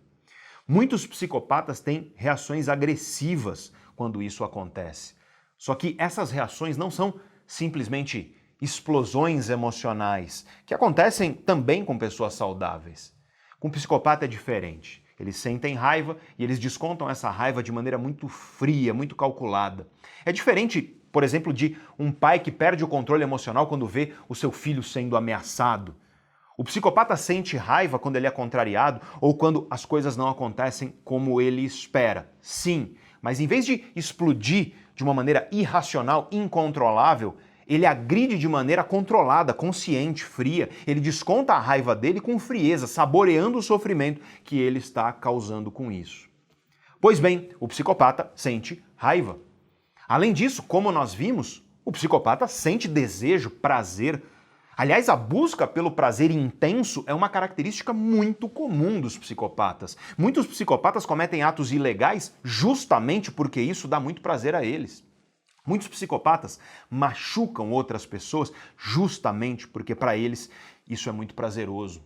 Muitos psicopatas têm reações agressivas quando isso acontece. Só que essas reações não são simplesmente explosões emocionais, que acontecem também com pessoas saudáveis. Com psicopata é diferente. Eles sentem raiva e eles descontam essa raiva de maneira muito fria, muito calculada. É diferente, por exemplo, de um pai que perde o controle emocional quando vê o seu filho sendo ameaçado. O psicopata sente raiva quando ele é contrariado ou quando as coisas não acontecem como ele espera. Sim, mas em vez de explodir de uma maneira irracional, incontrolável, ele agride de maneira controlada, consciente, fria. Ele desconta a raiva dele com frieza, saboreando o sofrimento que ele está causando com isso. Pois bem, o psicopata sente raiva. Além disso, como nós vimos, o psicopata sente desejo, prazer. Aliás, a busca pelo prazer intenso é uma característica muito comum dos psicopatas. Muitos psicopatas cometem atos ilegais justamente porque isso dá muito prazer a eles. Muitos psicopatas machucam outras pessoas justamente porque para eles isso é muito prazeroso.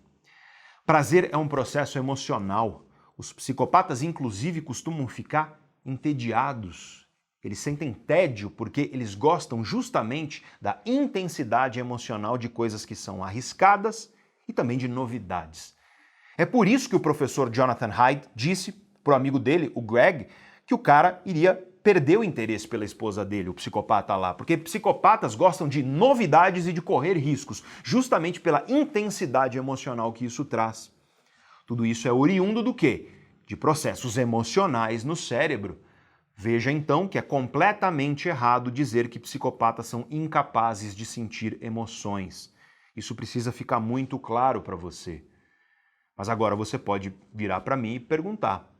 Prazer é um processo emocional. Os psicopatas, inclusive, costumam ficar entediados. Eles sentem tédio porque eles gostam justamente da intensidade emocional de coisas que são arriscadas e também de novidades. É por isso que o professor Jonathan Haidt disse para o amigo dele, o Greg, que o cara iria perder o interesse pela esposa dele, o psicopata lá, porque psicopatas gostam de novidades e de correr riscos, justamente pela intensidade emocional que isso traz. Tudo isso é oriundo do quê? De processos emocionais no cérebro. Veja então que é completamente errado dizer que psicopatas são incapazes de sentir emoções. Isso precisa ficar muito claro para você. Mas agora você pode virar para mim e perguntar: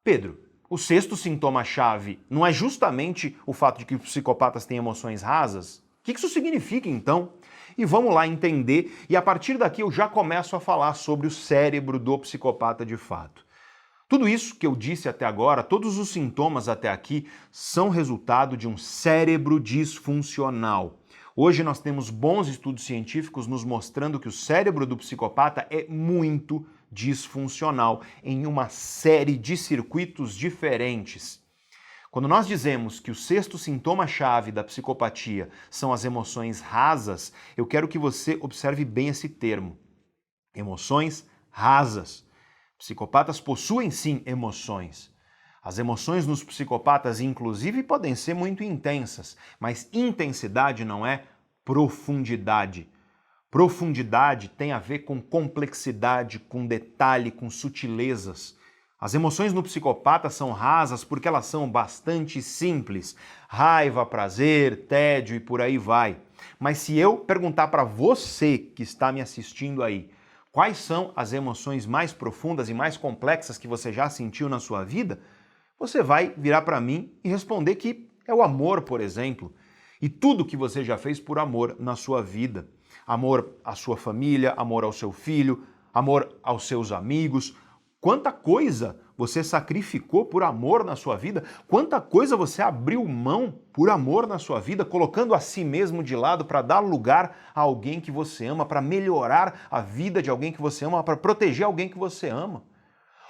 Pedro, o sexto sintoma-chave não é justamente o fato de que os psicopatas têm emoções rasas? O que isso significa então? E vamos lá entender, e a partir daqui eu já começo a falar sobre o cérebro do psicopata de fato. Tudo isso que eu disse até agora, todos os sintomas até aqui, são resultado de um cérebro disfuncional. Hoje nós temos bons estudos científicos nos mostrando que o cérebro do psicopata é muito disfuncional em uma série de circuitos diferentes. Quando nós dizemos que o sexto sintoma-chave da psicopatia são as emoções rasas, eu quero que você observe bem esse termo. Emoções rasas. Psicopatas possuem sim emoções. As emoções nos psicopatas, inclusive, podem ser muito intensas, mas intensidade não é profundidade. Profundidade tem a ver com complexidade, com detalhe, com sutilezas. As emoções no psicopata são rasas porque elas são bastante simples. Raiva, prazer, tédio e por aí vai. Mas se eu perguntar para você que está me assistindo aí, quais são as emoções mais profundas e mais complexas que você já sentiu na sua vida, você vai virar para mim e responder que é o amor, por exemplo. E tudo que você já fez por amor na sua vida. Amor à sua família, amor ao seu filho, amor aos seus amigos. Quanta coisa você sacrificou por amor na sua vida, quanta coisa você abriu mão por amor na sua vida, colocando a si mesmo de lado para dar lugar a alguém que você ama, para melhorar a vida de alguém que você ama, para proteger alguém que você ama.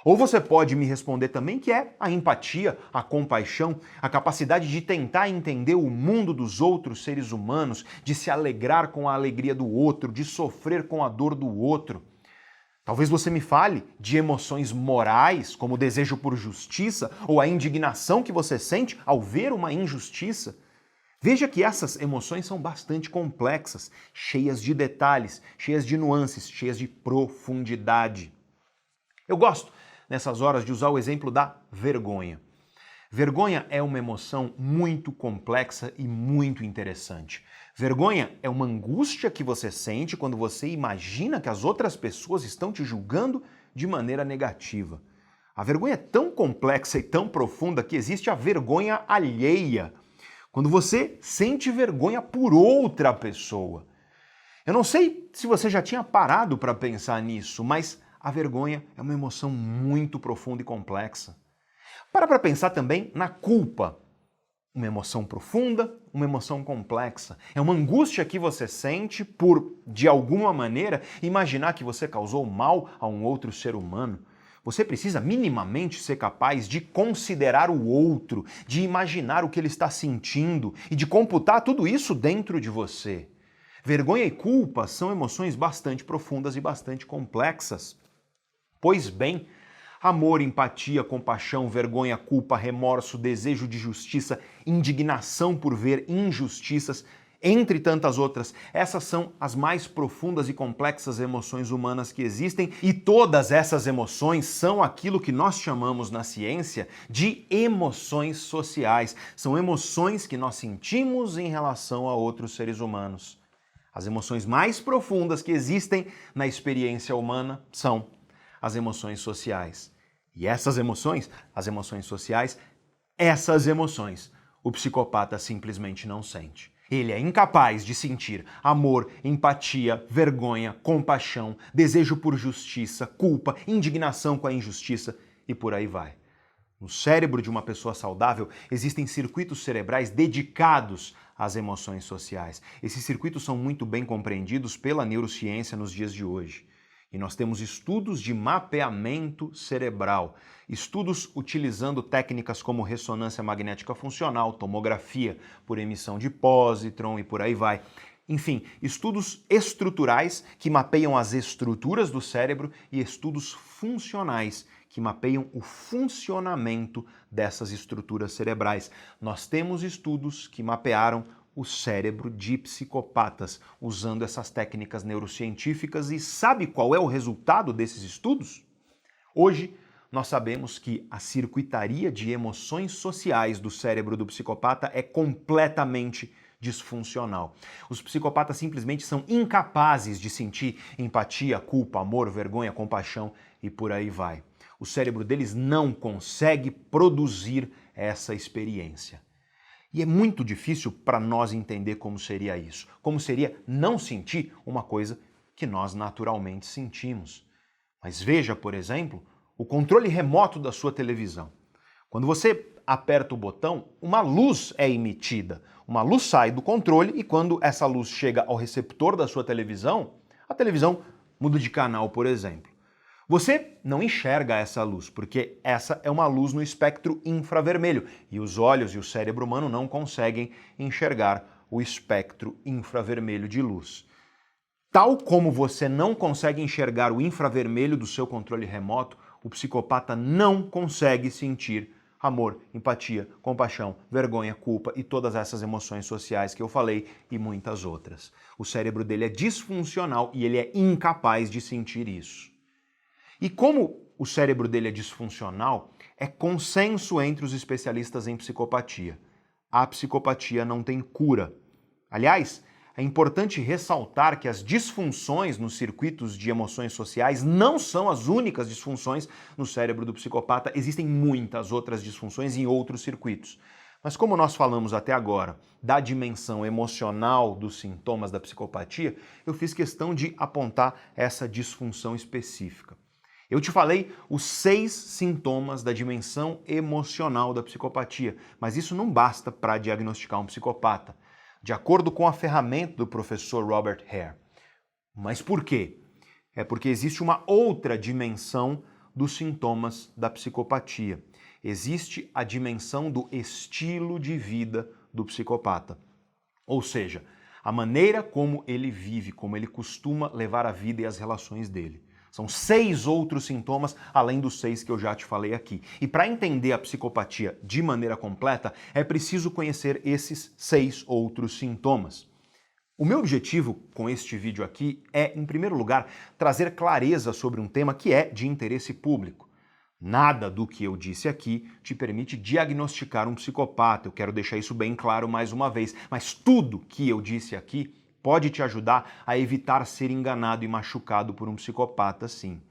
Ou você pode me responder também que é a empatia, a compaixão, a capacidade de tentar entender o mundo dos outros seres humanos, de se alegrar com a alegria do outro, de sofrer com a dor do outro. Talvez você me fale de emoções morais, como o desejo por justiça ou a indignação que você sente ao ver uma injustiça. Veja que essas emoções são bastante complexas, cheias de detalhes, cheias de nuances, cheias de profundidade. Eu gosto, nessas horas, de usar o exemplo da vergonha. Vergonha é uma emoção muito complexa e muito interessante. Vergonha é uma angústia que você sente quando você imagina que as outras pessoas estão te julgando de maneira negativa. A vergonha é tão complexa e tão profunda que existe a vergonha alheia, quando você sente vergonha por outra pessoa. Eu não sei se você já tinha parado para pensar nisso, mas a vergonha é uma emoção muito profunda e complexa. Para pensar também na culpa. Uma emoção profunda, uma emoção complexa. É uma angústia que você sente por, de alguma maneira, imaginar que você causou mal a um outro ser humano. Você precisa minimamente ser capaz de considerar o outro, de imaginar o que ele está sentindo e de computar tudo isso dentro de você. Vergonha e culpa são emoções bastante profundas e bastante complexas. Pois bem, amor, empatia, compaixão, vergonha, culpa, remorso, desejo de justiça, indignação por ver injustiças, entre tantas outras. Essas são as mais profundas e complexas emoções humanas que existem e todas essas emoções são aquilo que nós chamamos na ciência de emoções sociais. São emoções que nós sentimos em relação a outros seres humanos. As emoções mais profundas que existem na experiência humana são as emoções sociais. E essas emoções, as emoções sociais, essas emoções, o psicopata simplesmente não sente. Ele é incapaz de sentir amor, empatia, vergonha, compaixão, desejo por justiça, culpa, indignação com a injustiça e por aí vai. No cérebro de uma pessoa saudável existem circuitos cerebrais dedicados às emoções sociais. Esses circuitos são muito bem compreendidos pela neurociência nos dias de hoje. E nós temos estudos de mapeamento cerebral, estudos utilizando técnicas como ressonância magnética funcional, tomografia por emissão de pósitron e por aí vai. Enfim, estudos estruturais que mapeiam as estruturas do cérebro e estudos funcionais que mapeiam o funcionamento dessas estruturas cerebrais. Nós temos estudos que mapearam o cérebro de psicopatas, usando essas técnicas neurocientíficas. E sabe qual é o resultado desses estudos? Hoje, nós sabemos que a circuitaria de emoções sociais do cérebro do psicopata é completamente disfuncional. Os psicopatas simplesmente são incapazes de sentir empatia, culpa, amor, vergonha, compaixão e por aí vai. O cérebro deles não consegue produzir essa experiência. E é muito difícil para nós entender como seria isso. Como seria não sentir uma coisa que nós naturalmente sentimos. Mas veja, por exemplo, o controle remoto da sua televisão. Quando você aperta o botão, uma luz é emitida. Uma luz sai do controle e quando essa luz chega ao receptor da sua televisão, a televisão muda de canal, por exemplo. Você não enxerga essa luz, porque essa é uma luz no espectro infravermelho e os olhos e o cérebro humano não conseguem enxergar o espectro infravermelho de luz. Tal como você não consegue enxergar o infravermelho do seu controle remoto, o psicopata não consegue sentir amor, empatia, compaixão, vergonha, culpa e todas essas emoções sociais que eu falei e muitas outras. O cérebro dele é disfuncional e ele é incapaz de sentir isso. E como o cérebro dele é disfuncional, é consenso entre os especialistas em psicopatia. A psicopatia não tem cura. Aliás, é importante ressaltar que as disfunções nos circuitos de emoções sociais não são as únicas disfunções no cérebro do psicopata, existem muitas outras disfunções em outros circuitos. Mas como nós falamos até agora da dimensão emocional dos sintomas da psicopatia, eu fiz questão de apontar essa disfunção específica. Eu te falei os 6 sintomas da dimensão emocional da psicopatia, mas isso não basta para diagnosticar um psicopata, de acordo com a ferramenta do professor Robert Hare. Mas por quê? É porque existe uma outra dimensão dos sintomas da psicopatia. Existe a dimensão do estilo de vida do psicopata. Ou seja, a maneira como ele vive, como ele costuma levar a vida e as relações dele. São 6 outros sintomas, além dos 6 que eu já te falei aqui. E para entender a psicopatia de maneira completa, é preciso conhecer esses 6 outros sintomas. O meu objetivo com este vídeo aqui é, em primeiro lugar, trazer clareza sobre um tema que é de interesse público. Nada do que eu disse aqui te permite diagnosticar um psicopata, eu quero deixar isso bem claro mais uma vez, mas tudo que eu disse aqui pode te ajudar a evitar ser enganado e machucado por um psicopata, sim.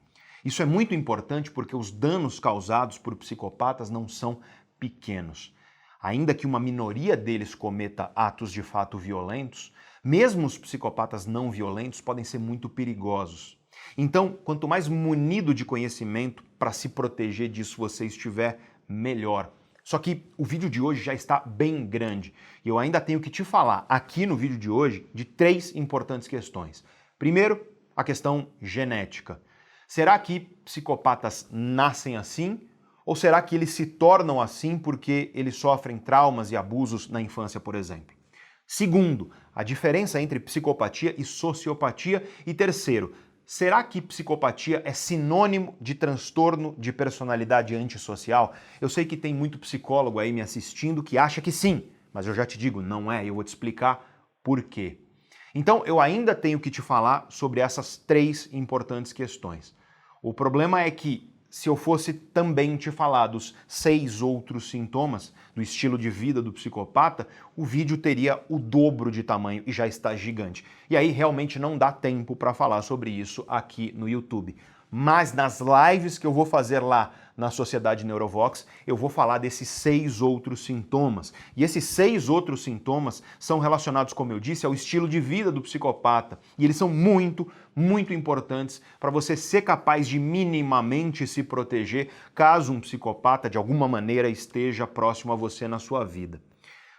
Isso é muito importante porque os danos causados por psicopatas não são pequenos. Ainda que uma minoria deles cometa atos de fato violentos, mesmo os psicopatas não violentos podem ser muito perigosos. Então, quanto mais munido de conhecimento para se proteger disso você estiver, melhor. Só que o vídeo de hoje já está bem grande e eu ainda tenho que te falar aqui no vídeo de hoje de 3 importantes questões. Primeiro, a questão genética. Será que psicopatas nascem assim? Ou será que eles se tornam assim porque eles sofrem traumas e abusos na infância, por exemplo? Segundo, a diferença entre psicopatia e sociopatia. E terceiro, será que psicopatia é sinônimo de transtorno de personalidade antissocial? Eu sei que tem muito psicólogo aí me assistindo que acha que sim, mas eu já te digo, não é, eu vou te explicar por quê. Então, eu ainda tenho que te falar sobre essas 3 importantes questões. O problema é que, se eu fosse também te falar dos 6 outros sintomas do estilo de vida do psicopata, o vídeo teria o dobro de tamanho e já está gigante. E aí realmente não dá tempo para falar sobre isso aqui no YouTube. Mas nas lives que eu vou fazer lá na Sociedade Neurovox, eu vou falar desses 6 outros sintomas. E esses 6 outros sintomas são relacionados, como eu disse, ao estilo de vida do psicopata. E eles são muito importantes para você ser capaz de minimamente se proteger caso um psicopata, de alguma maneira, esteja próximo a você na sua vida.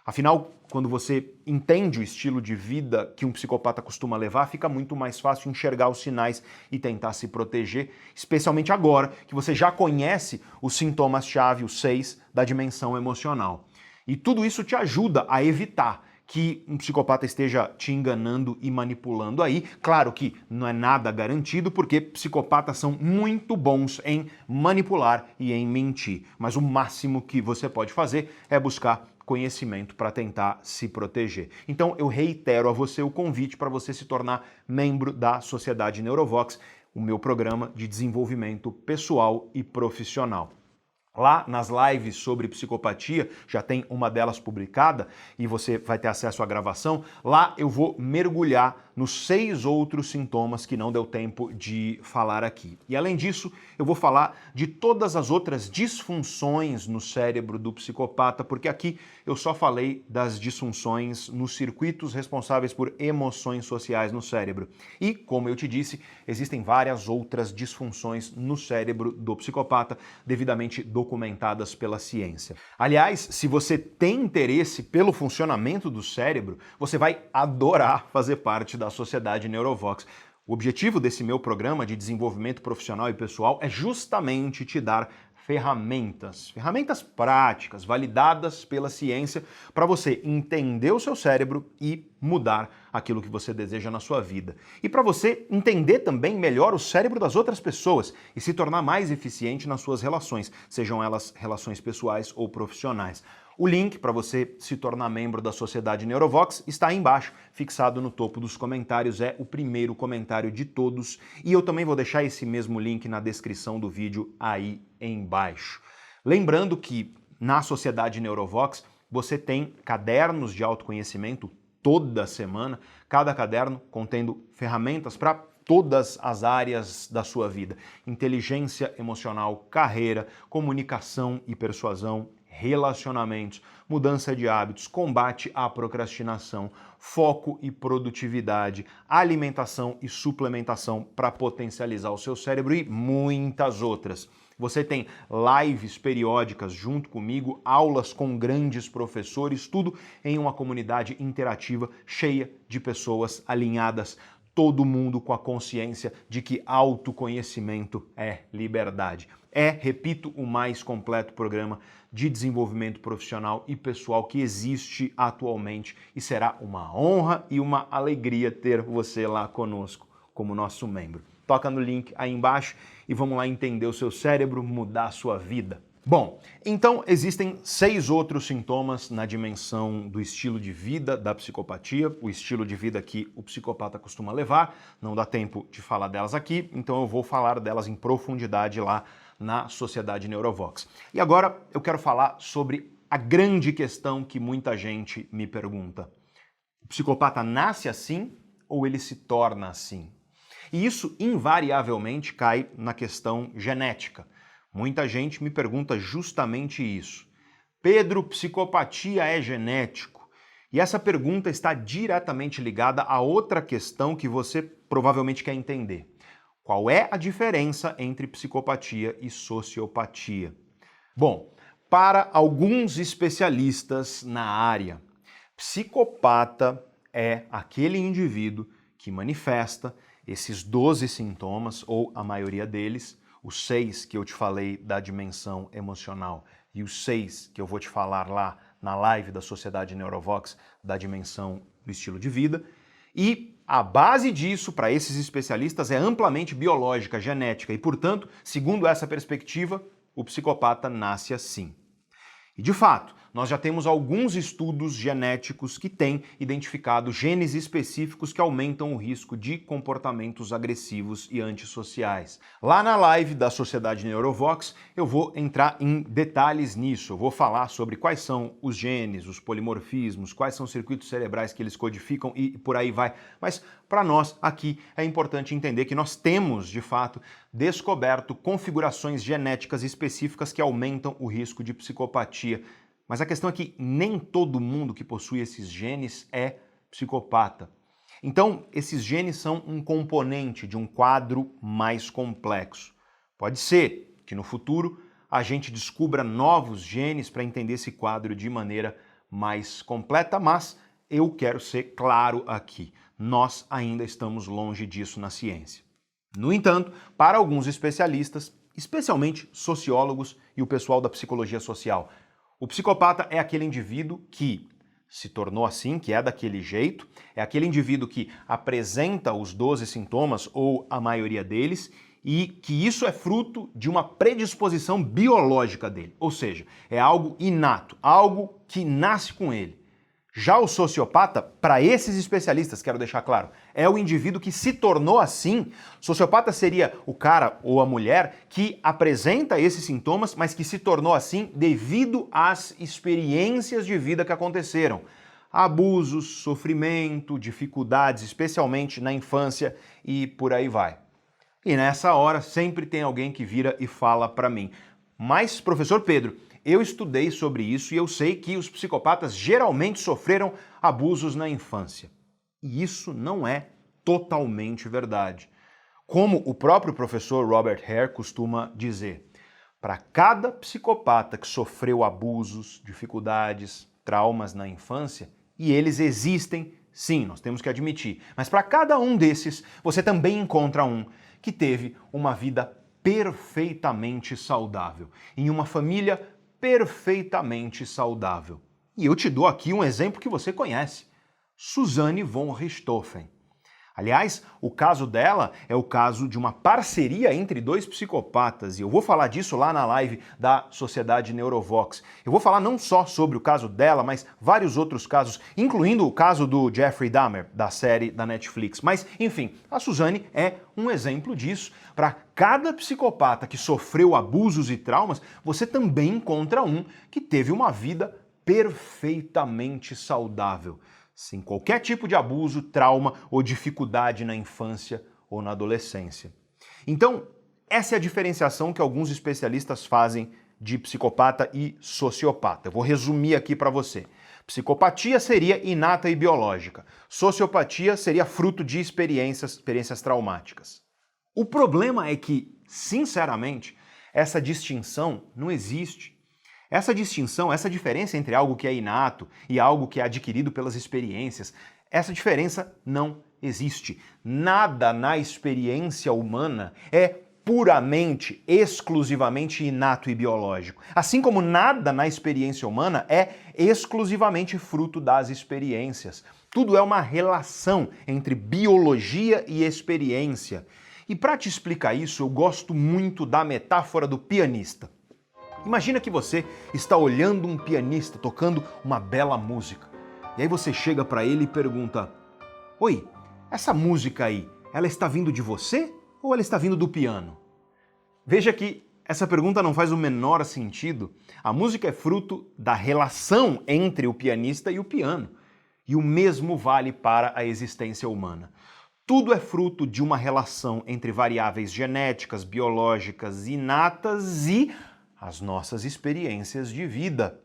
Afinal, quando você entende o estilo de vida que um psicopata costuma levar, fica muito mais fácil enxergar os sinais e tentar se proteger, especialmente agora que você já conhece os sintomas-chave, os 6, da dimensão emocional. E tudo isso te ajuda a evitar que um psicopata esteja te enganando e manipulando aí. Claro que não é nada garantido, porque psicopatas são muito bons em manipular e em mentir. Mas o máximo que você pode fazer é buscar conhecimento para tentar se proteger. Então eu reitero a você o convite para você se tornar membro da Sociedade Neurovox, o meu programa de desenvolvimento pessoal e profissional. Lá nas lives sobre psicopatia, já tem uma delas publicada e você vai ter acesso à gravação. Lá eu vou mergulhar nos 6 outros sintomas que não deu tempo de falar aqui. E além disso, eu vou falar de todas as outras disfunções no cérebro do psicopata, porque aqui eu só falei das disfunções nos circuitos responsáveis por emoções sociais no cérebro. E, como eu te disse, existem várias outras disfunções no cérebro do psicopata, devidamente documentadas pela ciência. Aliás, se você tem interesse pelo funcionamento do cérebro, você vai adorar fazer parte da Sociedade Neurovox. O objetivo desse meu programa de desenvolvimento profissional e pessoal é justamente te dar ferramentas práticas, validadas pela ciência, para você entender o seu cérebro e mudar aquilo que você deseja na sua vida. E para você entender também melhor o cérebro das outras pessoas e se tornar mais eficiente nas suas relações, sejam elas relações pessoais ou profissionais. O link para você se tornar membro da Sociedade Neurovox está aí embaixo, fixado no topo dos comentários, é o primeiro comentário de todos. E eu também vou deixar esse mesmo link na descrição do vídeo aí embaixo. Lembrando que na Sociedade Neurovox você tem cadernos de autoconhecimento toda semana, cada caderno contendo ferramentas para todas as áreas da sua vida: inteligência emocional, carreira, comunicação e persuasão, relacionamentos, mudança de hábitos, combate à procrastinação, foco e produtividade, alimentação e suplementação para potencializar o seu cérebro e muitas outras. Você tem lives periódicas junto comigo, aulas com grandes professores, tudo em uma comunidade interativa cheia de pessoas alinhadas, todo mundo com a consciência de que autoconhecimento é liberdade. É, repito, o mais completo programa de desenvolvimento profissional e pessoal que existe atualmente e será uma honra e uma alegria ter você lá conosco como nosso membro. Toca no link aí embaixo e vamos lá entender o seu cérebro, mudar a sua vida. Bom, então existem 6 outros sintomas na dimensão do estilo de vida da psicopatia, o estilo de vida que o psicopata costuma levar. Não dá tempo de falar delas aqui, então eu vou falar delas em profundidade lá na Sociedade Neurovox. E agora eu quero falar sobre a grande questão que muita gente me pergunta: o psicopata nasce assim ou ele se torna assim? E isso invariavelmente cai na questão genética. Muita gente me pergunta justamente isso. Pedro, psicopatia é genético? E essa pergunta está diretamente ligada a outra questão que você provavelmente quer entender. Qual é a diferença entre psicopatia e sociopatia? Bom, para alguns especialistas na área, psicopata é aquele indivíduo que manifesta esses 12 sintomas, ou a maioria deles, os 6 que eu te falei da dimensão emocional e os 6 que eu vou te falar lá na live da Sociedade Neurovox da dimensão do estilo de vida. E a base disso, para esses especialistas, é amplamente biológica, genética e, portanto, segundo essa perspectiva, o psicopata nasce assim. E, de fato, nós já temos alguns estudos genéticos que têm identificado genes específicos que aumentam o risco de comportamentos agressivos e antissociais. Lá na live da Sociedade Neurovox, eu vou entrar em detalhes nisso. Eu vou falar sobre quais são os genes, os polimorfismos, quais são os circuitos cerebrais que eles codificam e por aí vai. Mas, para nós, aqui, é importante entender que nós temos, de fato, descoberto configurações genéticas específicas que aumentam o risco de psicopatia. Mas a questão é que nem todo mundo que possui esses genes é psicopata. Então, esses genes são um componente de um quadro mais complexo. Pode ser que no futuro a gente descubra novos genes para entender esse quadro de maneira mais completa, mas eu quero ser claro aqui. Nós ainda estamos longe disso na ciência. No entanto, para alguns especialistas, especialmente sociólogos e o pessoal da psicologia social, o psicopata é aquele indivíduo que se tornou assim, que é daquele jeito, é aquele indivíduo que apresenta os 12 sintomas, ou a maioria deles, e que isso é fruto de uma predisposição biológica dele, ou seja, é algo inato, algo que nasce com ele. Já o sociopata, para esses especialistas, quero deixar claro, é o indivíduo que se tornou assim. Sociopata seria o cara ou a mulher que apresenta esses sintomas, mas que se tornou assim devido às experiências de vida que aconteceram. Abusos, sofrimento, dificuldades, especialmente na infância e por aí vai. E nessa hora sempre tem alguém que vira e fala para mim: mas, professor Pedro, eu estudei sobre isso e eu sei que os psicopatas geralmente sofreram abusos na infância. E isso não é totalmente verdade. Como o próprio professor Robert Hare costuma dizer, para cada psicopata que sofreu abusos, dificuldades, traumas na infância, e eles existem, sim, nós temos que admitir, mas para cada um desses, você também encontra um que teve uma vida perfeitamente saudável, em uma família perfeitamente saudável. E eu te dou aqui um exemplo que você conhece. Suzanne von Richthofen. Aliás, o caso dela é o caso de uma parceria entre dois psicopatas, e eu vou falar disso lá na live da Sociedade Neurovox. Eu vou falar não só sobre o caso dela, mas vários outros casos, incluindo o caso do Jeffrey Dahmer, da série da Netflix. Mas, enfim, a Suzanne é um exemplo disso. Para cada psicopata que sofreu abusos e traumas, você também encontra um que teve uma vida perfeitamente saudável, sem qualquer tipo de abuso, trauma ou dificuldade na infância ou na adolescência. Então, essa é a diferenciação que alguns especialistas fazem de psicopata e sociopata. Eu vou resumir aqui para você. Psicopatia seria inata e biológica. Sociopatia seria fruto de experiências traumáticas. O problema é que, sinceramente, essa distinção não existe. Essa distinção, essa diferença entre algo que é inato e algo que é adquirido pelas experiências, essa diferença não existe. Nada na experiência humana é puramente, exclusivamente inato e biológico. Assim como nada na experiência humana é exclusivamente fruto das experiências. Tudo é uma relação entre biologia e experiência. E para te explicar isso, eu gosto muito da metáfora do pianista. Imagina que você está olhando um pianista tocando uma bela música. E aí você chega para ele e pergunta: "Oi, essa música aí, ela está vindo de você ou ela está vindo do piano?" Veja que essa pergunta não faz o menor sentido. A música é fruto da relação entre o pianista e o piano. E o mesmo vale para a existência humana. Tudo é fruto de uma relação entre variáveis genéticas, biológicas, inatas e as nossas experiências de vida.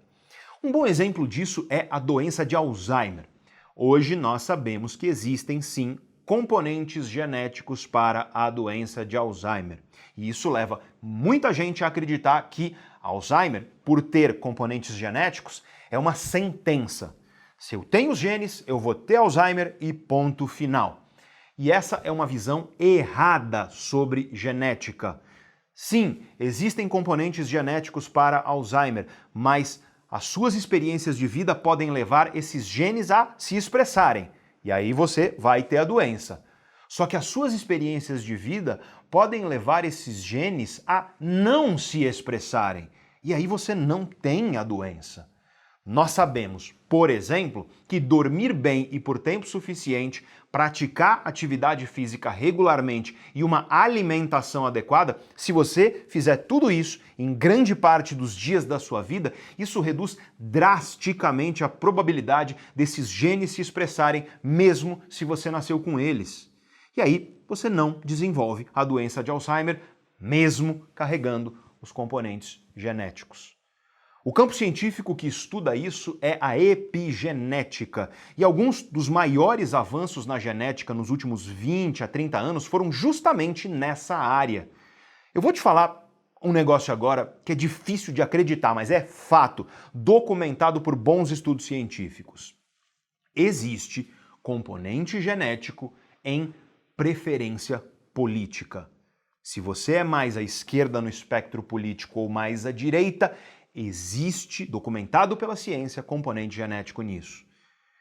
Um bom exemplo disso é a doença de Alzheimer. Hoje nós sabemos que existem sim componentes genéticos para a doença de Alzheimer. E isso leva muita gente a acreditar que Alzheimer, por ter componentes genéticos, é uma sentença. Se eu tenho os genes, eu vou ter Alzheimer e ponto final. E essa é uma visão errada sobre genética. Sim, existem componentes genéticos para Alzheimer, mas as suas experiências de vida podem levar esses genes a se expressarem, e aí você vai ter a doença. Só que as suas experiências de vida podem levar esses genes a não se expressarem, e aí você não tem a doença. Nós sabemos, por exemplo, que dormir bem e por tempo suficiente, praticar atividade física regularmente e uma alimentação adequada, se você fizer tudo isso em grande parte dos dias da sua vida, isso reduz drasticamente a probabilidade desses genes se expressarem, mesmo se você nasceu com eles. E aí você não desenvolve a doença de Alzheimer, mesmo carregando os componentes genéticos. O campo científico que estuda isso é a epigenética, e alguns dos maiores avanços na genética nos últimos 20 a 30 anos foram justamente nessa área. Eu vou te falar um negócio agora que é difícil de acreditar, mas é fato, documentado por bons estudos científicos. Existe componente genético em preferência política. Se você é mais à esquerda no espectro político ou mais à direita, existe, documentado pela ciência, componente genético nisso.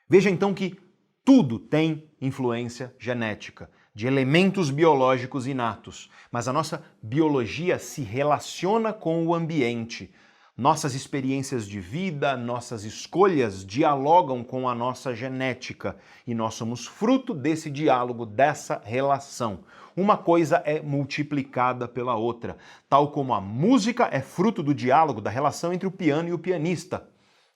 Veja então que tudo tem influência genética, de elementos biológicos inatos, mas a nossa biologia se relaciona com o ambiente. Nossas experiências de vida, nossas escolhas dialogam com a nossa genética e nós somos fruto desse diálogo, dessa relação. Uma coisa é multiplicada pela outra, tal como a música é fruto do diálogo, da relação entre o piano e o pianista.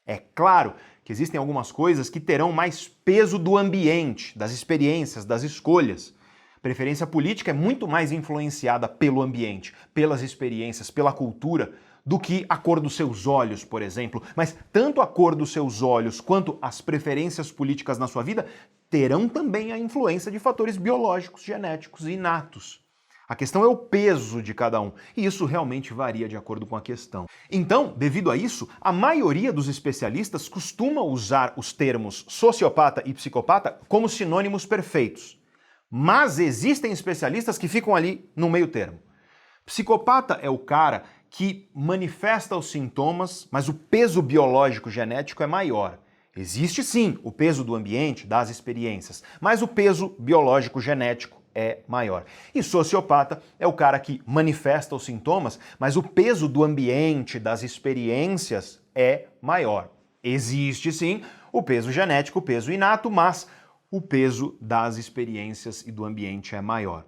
É claro que existem algumas coisas que terão mais peso do ambiente, das experiências, das escolhas. Preferência política é muito mais influenciada pelo ambiente, pelas experiências, pela cultura, do que a cor dos seus olhos, por exemplo. Mas tanto a cor dos seus olhos quanto as preferências políticas na sua vida terão também a influência de fatores biológicos, genéticos e inatos. A questão é o peso de cada um, e isso realmente varia de acordo com a questão. Então, devido a isso, a maioria dos especialistas costuma usar os termos sociopata e psicopata como sinônimos perfeitos. Mas existem especialistas que ficam ali no meio termo. Psicopata é o cara que manifesta os sintomas, mas o peso biológico genético é maior. Existe sim o peso do ambiente, das experiências, mas o peso biológico genético é maior. E sociopata é o cara que manifesta os sintomas, mas o peso do ambiente, das experiências é maior. Existe sim o peso genético, o peso inato, mas o peso das experiências e do ambiente é maior.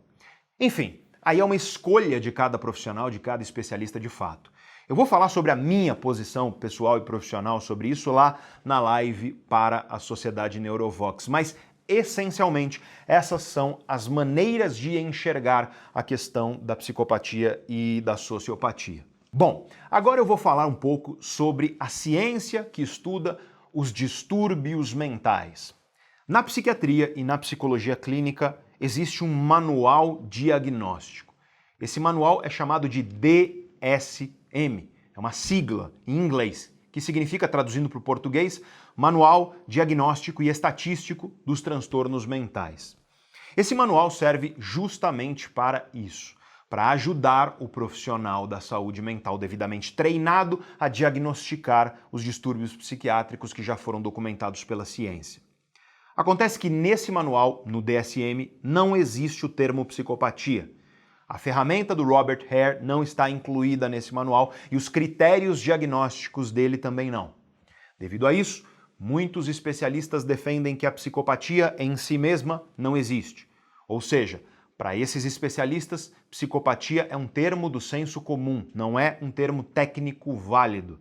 Enfim, aí é uma escolha de cada profissional, de cada especialista de fato. Eu vou falar sobre a minha posição pessoal e profissional sobre isso lá na live para a Sociedade Neurovox, mas essencialmente essas são as maneiras de enxergar a questão da psicopatia e da sociopatia. Bom, agora eu vou falar um pouco sobre a ciência que estuda os distúrbios mentais. Na psiquiatria e na psicologia clínica existe um manual diagnóstico. Esse manual é chamado de DSM, é uma sigla em inglês, que significa, traduzindo para o português, Manual Diagnóstico e Estatístico dos Transtornos Mentais. Esse manual serve justamente para isso, para ajudar o profissional da saúde mental devidamente treinado a diagnosticar os distúrbios psiquiátricos que já foram documentados pela ciência. Acontece que nesse manual, no DSM, não existe o termo psicopatia. A ferramenta do Robert Hare não está incluída nesse manual e os critérios diagnósticos dele também não. Devido a isso, muitos especialistas defendem que a psicopatia em si mesma não existe. Ou seja, para esses especialistas, psicopatia é um termo do senso comum, não é um termo técnico válido.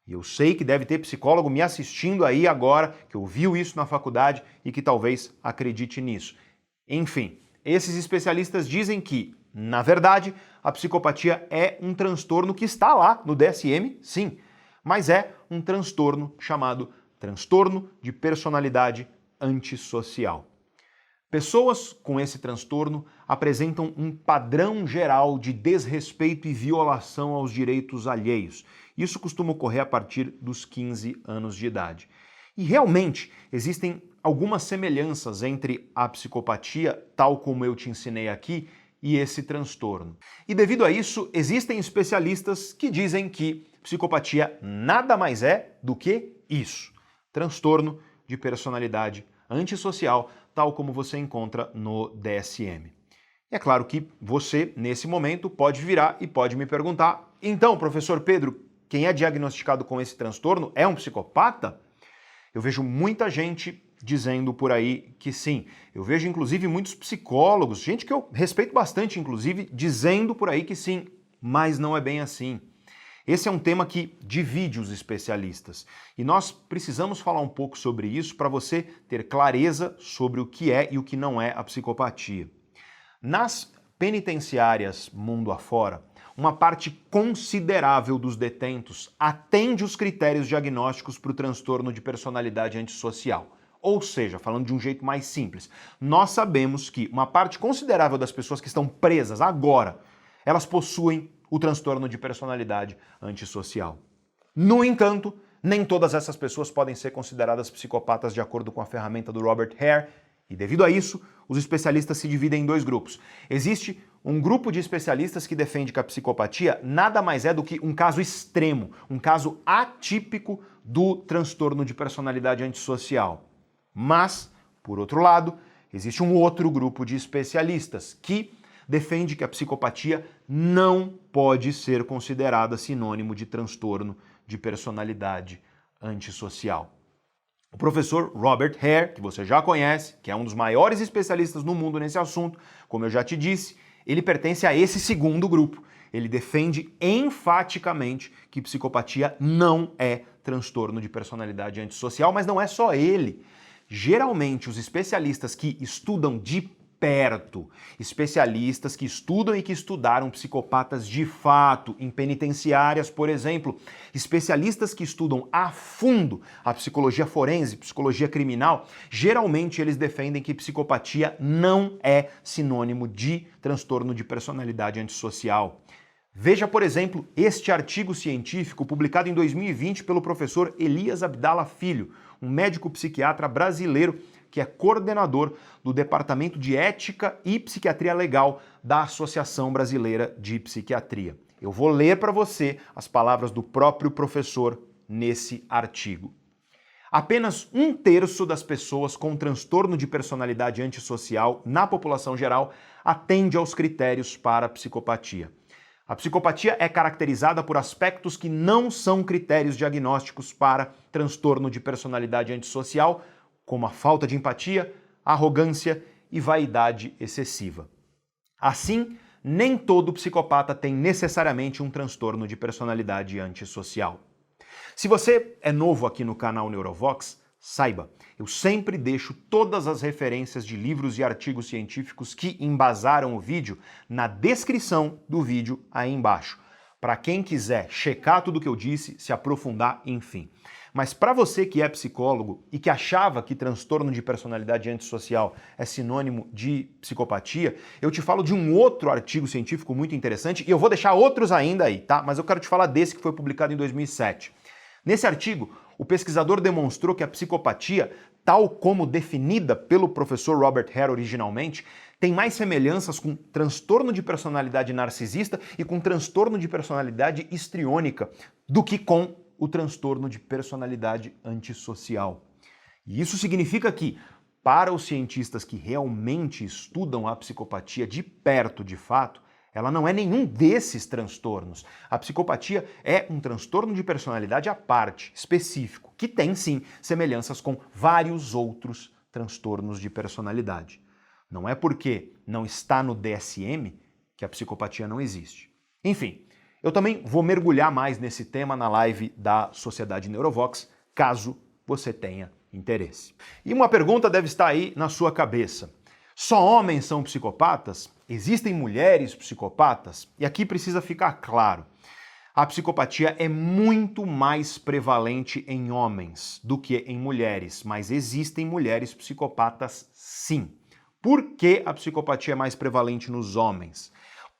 E eu sei que deve ter psicólogo me assistindo aí agora, que ouviu isso na faculdade e que talvez acredite nisso. Enfim, esses especialistas dizem que, na verdade, a psicopatia é um transtorno que está lá no DSM, sim, mas é um transtorno chamado transtorno de personalidade antissocial. Pessoas com esse transtorno apresentam um padrão geral de desrespeito e violação aos direitos alheios. Isso costuma ocorrer a partir dos 15 anos de idade. E realmente existem algumas semelhanças entre a psicopatia, tal como eu te ensinei aqui, e esse transtorno. E devido a isso, existem especialistas que dizem que psicopatia nada mais é do que isso: transtorno de personalidade antissocial, tal como você encontra no DSM. É claro que você, nesse momento, pode virar e pode me perguntar: então, professor Pedro, quem é diagnosticado com esse transtorno é um psicopata? Eu vejo muita gente dizendo por aí que sim. Eu vejo inclusive muitos psicólogos, gente que eu respeito bastante inclusive, dizendo por aí que sim, mas não é bem assim. Esse é um tema que divide os especialistas e nós precisamos falar um pouco sobre isso para você ter clareza sobre o que é e o que não é a psicopatia. Nas penitenciárias mundo afora, uma parte considerável dos detentos atende os critérios diagnósticos para o transtorno de personalidade antissocial. Ou seja, falando de um jeito mais simples, nós sabemos que uma parte considerável das pessoas que estão presas agora, elas possuem o transtorno de personalidade antissocial. No entanto, nem todas essas pessoas podem ser consideradas psicopatas de acordo com a ferramenta do Robert Hare, e devido a isso, os especialistas se dividem em dois grupos. Existe um grupo de especialistas que defende que a psicopatia nada mais é do que um caso extremo, um caso atípico do transtorno de personalidade antissocial. Mas, por outro lado, existe um outro grupo de especialistas que defende que a psicopatia não pode ser considerada sinônimo de transtorno de personalidade antissocial. O professor Robert Hare, que você já conhece, que é um dos maiores especialistas no mundo nesse assunto, como eu já te disse, ele pertence a esse segundo grupo. Ele defende enfaticamente que psicopatia não é transtorno de personalidade antissocial, mas não é só ele. Geralmente, os especialistas que estudam de perto, especialistas que estudam e que estudaram psicopatas de fato em penitenciárias, por exemplo, especialistas que estudam a fundo a psicologia forense, psicologia criminal, geralmente eles defendem que psicopatia não é sinônimo de transtorno de personalidade antissocial. Veja, por exemplo, este artigo científico publicado em 2020 pelo professor Elias Abdala Filho, um médico psiquiatra brasileiro que é coordenador do Departamento de Ética e Psiquiatria Legal da Associação Brasileira de Psiquiatria. Eu vou ler para você as palavras do próprio professor nesse artigo. Apenas 1/3 das pessoas com transtorno de personalidade antissocial na população geral atende aos critérios para psicopatia. A psicopatia é caracterizada por aspectos que não são critérios diagnósticos para transtorno de personalidade antissocial, como a falta de empatia, arrogância e vaidade excessiva. Assim, nem todo psicopata tem necessariamente um transtorno de personalidade antissocial. Se você é novo aqui no canal Neurovox, saiba, eu sempre deixo todas as referências de livros e artigos científicos que embasaram o vídeo na descrição do vídeo aí embaixo, para quem quiser checar tudo que eu disse, se aprofundar, enfim. Mas para você que é psicólogo e que achava que transtorno de personalidade antissocial é sinônimo de psicopatia, eu te falo de um outro artigo científico muito interessante e eu vou deixar outros ainda aí, tá? Mas eu quero te falar desse que foi publicado em 2007. Nesse artigo, o pesquisador demonstrou que a psicopatia, tal como definida pelo professor Robert Hare originalmente, tem mais semelhanças com transtorno de personalidade narcisista e com transtorno de personalidade histriônica do que com o transtorno de personalidade antissocial. E isso significa que, para os cientistas que realmente estudam a psicopatia de perto de fato, ela não é nenhum desses transtornos. A psicopatia é um transtorno de personalidade à parte, específico, que tem sim semelhanças com vários outros transtornos de personalidade. Não é porque não está no DSM que a psicopatia não existe. Enfim, eu também vou mergulhar mais nesse tema na live da Sociedade Neurovox, caso você tenha interesse. E uma pergunta deve estar aí na sua cabeça. Só homens são psicopatas? Existem mulheres psicopatas? E aqui precisa ficar claro. A psicopatia é muito mais prevalente em homens do que em mulheres, mas existem mulheres psicopatas sim. Por que a psicopatia é mais prevalente nos homens?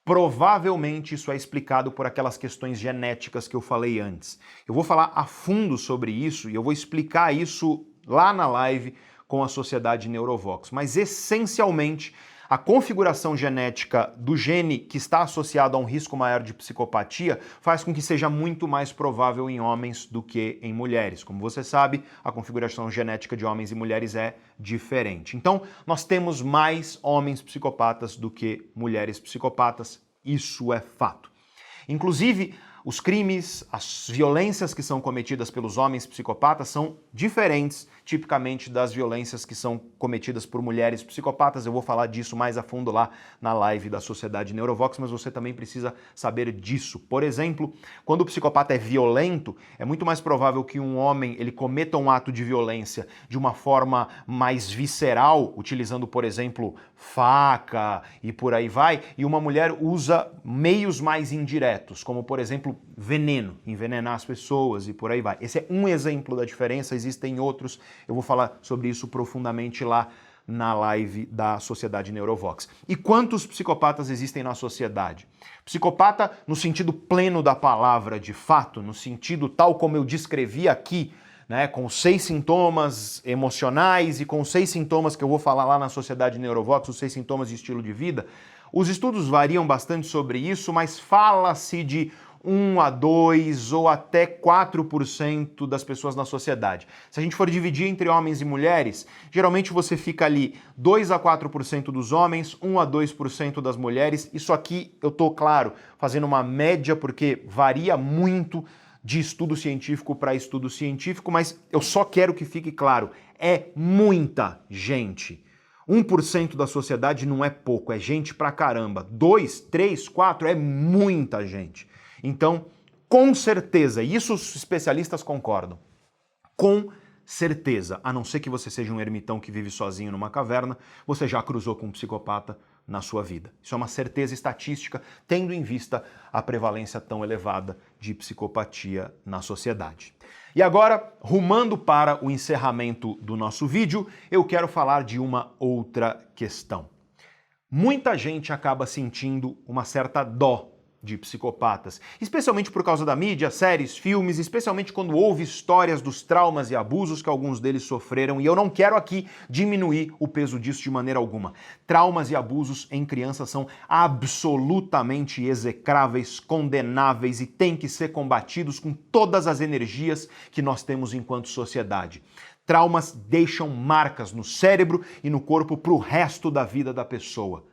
Provavelmente isso é explicado por aquelas questões genéticas que eu falei antes. Eu vou falar a fundo sobre isso e eu vou explicar isso lá na live com a Sociedade Neurovox, mas essencialmente a configuração genética do gene que está associado a um risco maior de psicopatia faz com que seja muito mais provável em homens do que em mulheres. Como você sabe, a configuração genética de homens e mulheres é diferente. Então, nós temos mais homens psicopatas do que mulheres psicopatas, isso é fato. Inclusive, os crimes, as violências que são cometidas pelos homens psicopatas são diferentes, tipicamente, das violências que são cometidas por mulheres psicopatas. Eu vou falar disso mais a fundo lá na live da Sociedade Neurovox, mas você também precisa saber disso. Por exemplo, quando o psicopata é violento, é muito mais provável que um homem ele cometa um ato de violência de uma forma mais visceral, utilizando, por exemplo, faca e por aí vai, e uma mulher usa meios mais indiretos, como, por exemplo, veneno, envenenar as pessoas e por aí vai. Esse é um exemplo da diferença, existem outros, eu vou falar sobre isso profundamente lá na live da Sociedade Neurovox. E quantos psicopatas existem na sociedade? Psicopata no sentido pleno da palavra, de fato, no sentido tal como eu descrevi aqui, né, com 6 sintomas emocionais e com 6 sintomas que eu vou falar lá na Sociedade Neurovox, os 6 sintomas de estilo de vida. Os estudos variam bastante sobre isso, mas fala-se de 1 a 2 ou até 4% das pessoas na sociedade. Se a gente for dividir entre homens e mulheres, geralmente você fica ali 2 a 4% dos homens, 1 a 2% das mulheres. Isso aqui eu tô, claro, fazendo uma média porque varia muito de estudo científico para estudo científico, mas eu só quero que fique claro, é muita gente. 1% da sociedade não é pouco, é gente pra caramba. 2, 3, 4 é muita gente. Então, com certeza, e isso os especialistas concordam, com certeza, a não ser que você seja um ermitão que vive sozinho numa caverna, você já cruzou com um psicopata na sua vida. Isso é uma certeza estatística, tendo em vista a prevalência tão elevada de psicopatia na sociedade. E agora, rumando para o encerramento do nosso vídeo, eu quero falar de uma outra questão. Muita gente acaba sentindo uma certa dó de psicopatas, especialmente por causa da mídia, séries, filmes, especialmente quando houve histórias dos traumas e abusos que alguns deles sofreram, e eu não quero aqui diminuir o peso disso de maneira alguma. Traumas e abusos em crianças são absolutamente execráveis, condenáveis e têm que ser combatidos com todas as energias que nós temos enquanto sociedade. Traumas deixam marcas no cérebro e no corpo para o resto da vida da pessoa.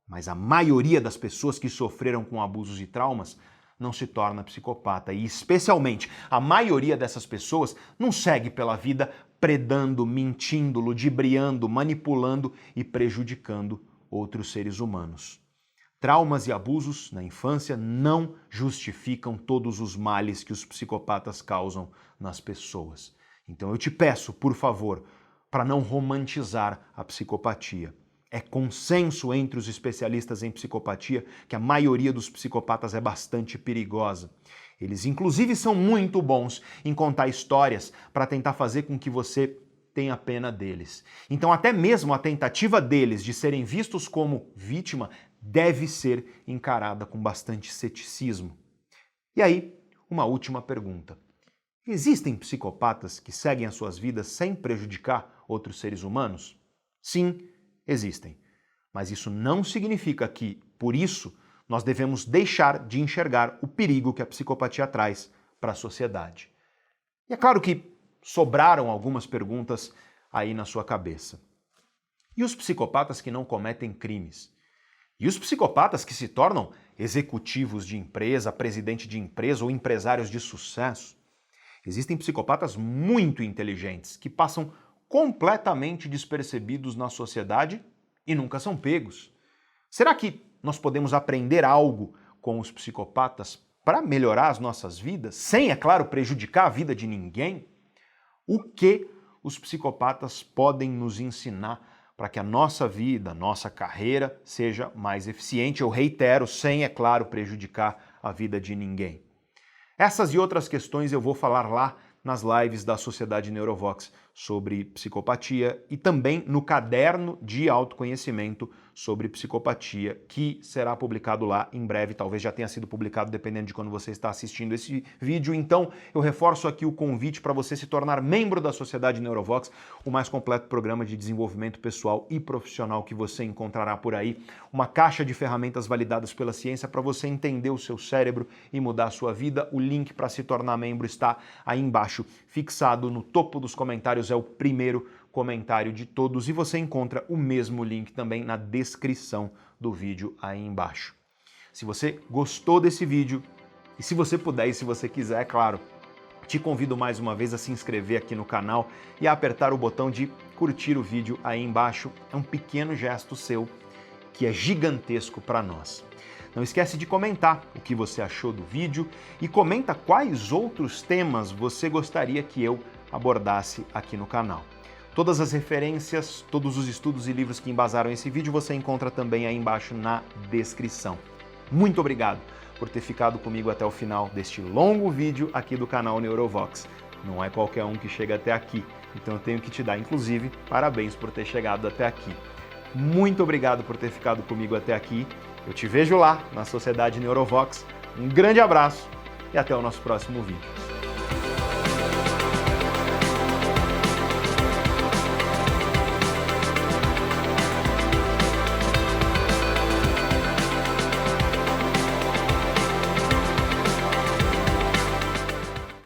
Mas a maioria das pessoas que sofreram com abusos e traumas não se torna psicopata. E especialmente, a maioria dessas pessoas não segue pela vida predando, mentindo, ludibriando, manipulando e prejudicando outros seres humanos. Traumas e abusos na infância não justificam todos os males que os psicopatas causam nas pessoas. Então eu te peço, por favor, para não romantizar a psicopatia. É consenso entre os especialistas em psicopatia que a maioria dos psicopatas é bastante perigosa. Eles, inclusive, são muito bons em contar histórias para tentar fazer com que você tenha pena deles. Então, até mesmo a tentativa deles de serem vistos como vítima deve ser encarada com bastante ceticismo. E aí, uma última pergunta. Existem psicopatas que seguem as suas vidas sem prejudicar outros seres humanos? Sim, existem. Mas isso não significa que, por isso, nós devemos deixar de enxergar o perigo que a psicopatia traz para a sociedade. E é claro que sobraram algumas perguntas aí na sua cabeça. E os psicopatas que não cometem crimes? E os psicopatas que se tornam executivos de empresa, presidente de empresa ou empresários de sucesso? Existem psicopatas muito inteligentes que passam completamente despercebidos na sociedade e nunca são pegos. Será que nós podemos aprender algo com os psicopatas para melhorar as nossas vidas, sem, é claro, prejudicar a vida de ninguém? O que os psicopatas podem nos ensinar para que a nossa vida, a nossa carreira seja mais eficiente? Eu reitero, sem, é claro, prejudicar a vida de ninguém. Essas e outras questões eu vou falar lá nas lives da Sociedade Neurovox sobre psicopatia e também no caderno de autoconhecimento sobre psicopatia, que será publicado lá em breve, talvez já tenha sido publicado dependendo de quando você está assistindo esse vídeo. Então eu reforço aqui o convite para você se tornar membro da Sociedade Neurovox, o mais completo programa de desenvolvimento pessoal e profissional que você encontrará por aí, uma caixa de ferramentas validadas pela ciência para você entender o seu cérebro e mudar a sua vida. O link para se tornar membro está aí embaixo, fixado no topo dos comentários, é o primeiro comentário de todos e você encontra o mesmo link também na descrição do vídeo aí embaixo. Se você gostou desse vídeo e se você puder e se você quiser, é claro, te convido mais uma vez a se inscrever aqui no canal e a apertar o botão de curtir o vídeo aí embaixo. É um pequeno gesto seu que é gigantesco para nós. Não esquece de comentar o que você achou do vídeo e comenta quais outros temas você gostaria que eu abordasse aqui no canal. Todas as referências, todos os estudos e livros que embasaram esse vídeo você encontra também aí embaixo na descrição. Muito obrigado por ter ficado comigo até o final deste longo vídeo aqui do canal Neurovox. Não é qualquer um que chega até aqui, então eu tenho que te dar, inclusive, parabéns por ter chegado até aqui. Muito obrigado por ter ficado comigo até aqui. Eu te vejo lá na Sociedade Neurovox. Um grande abraço e até o nosso próximo vídeo.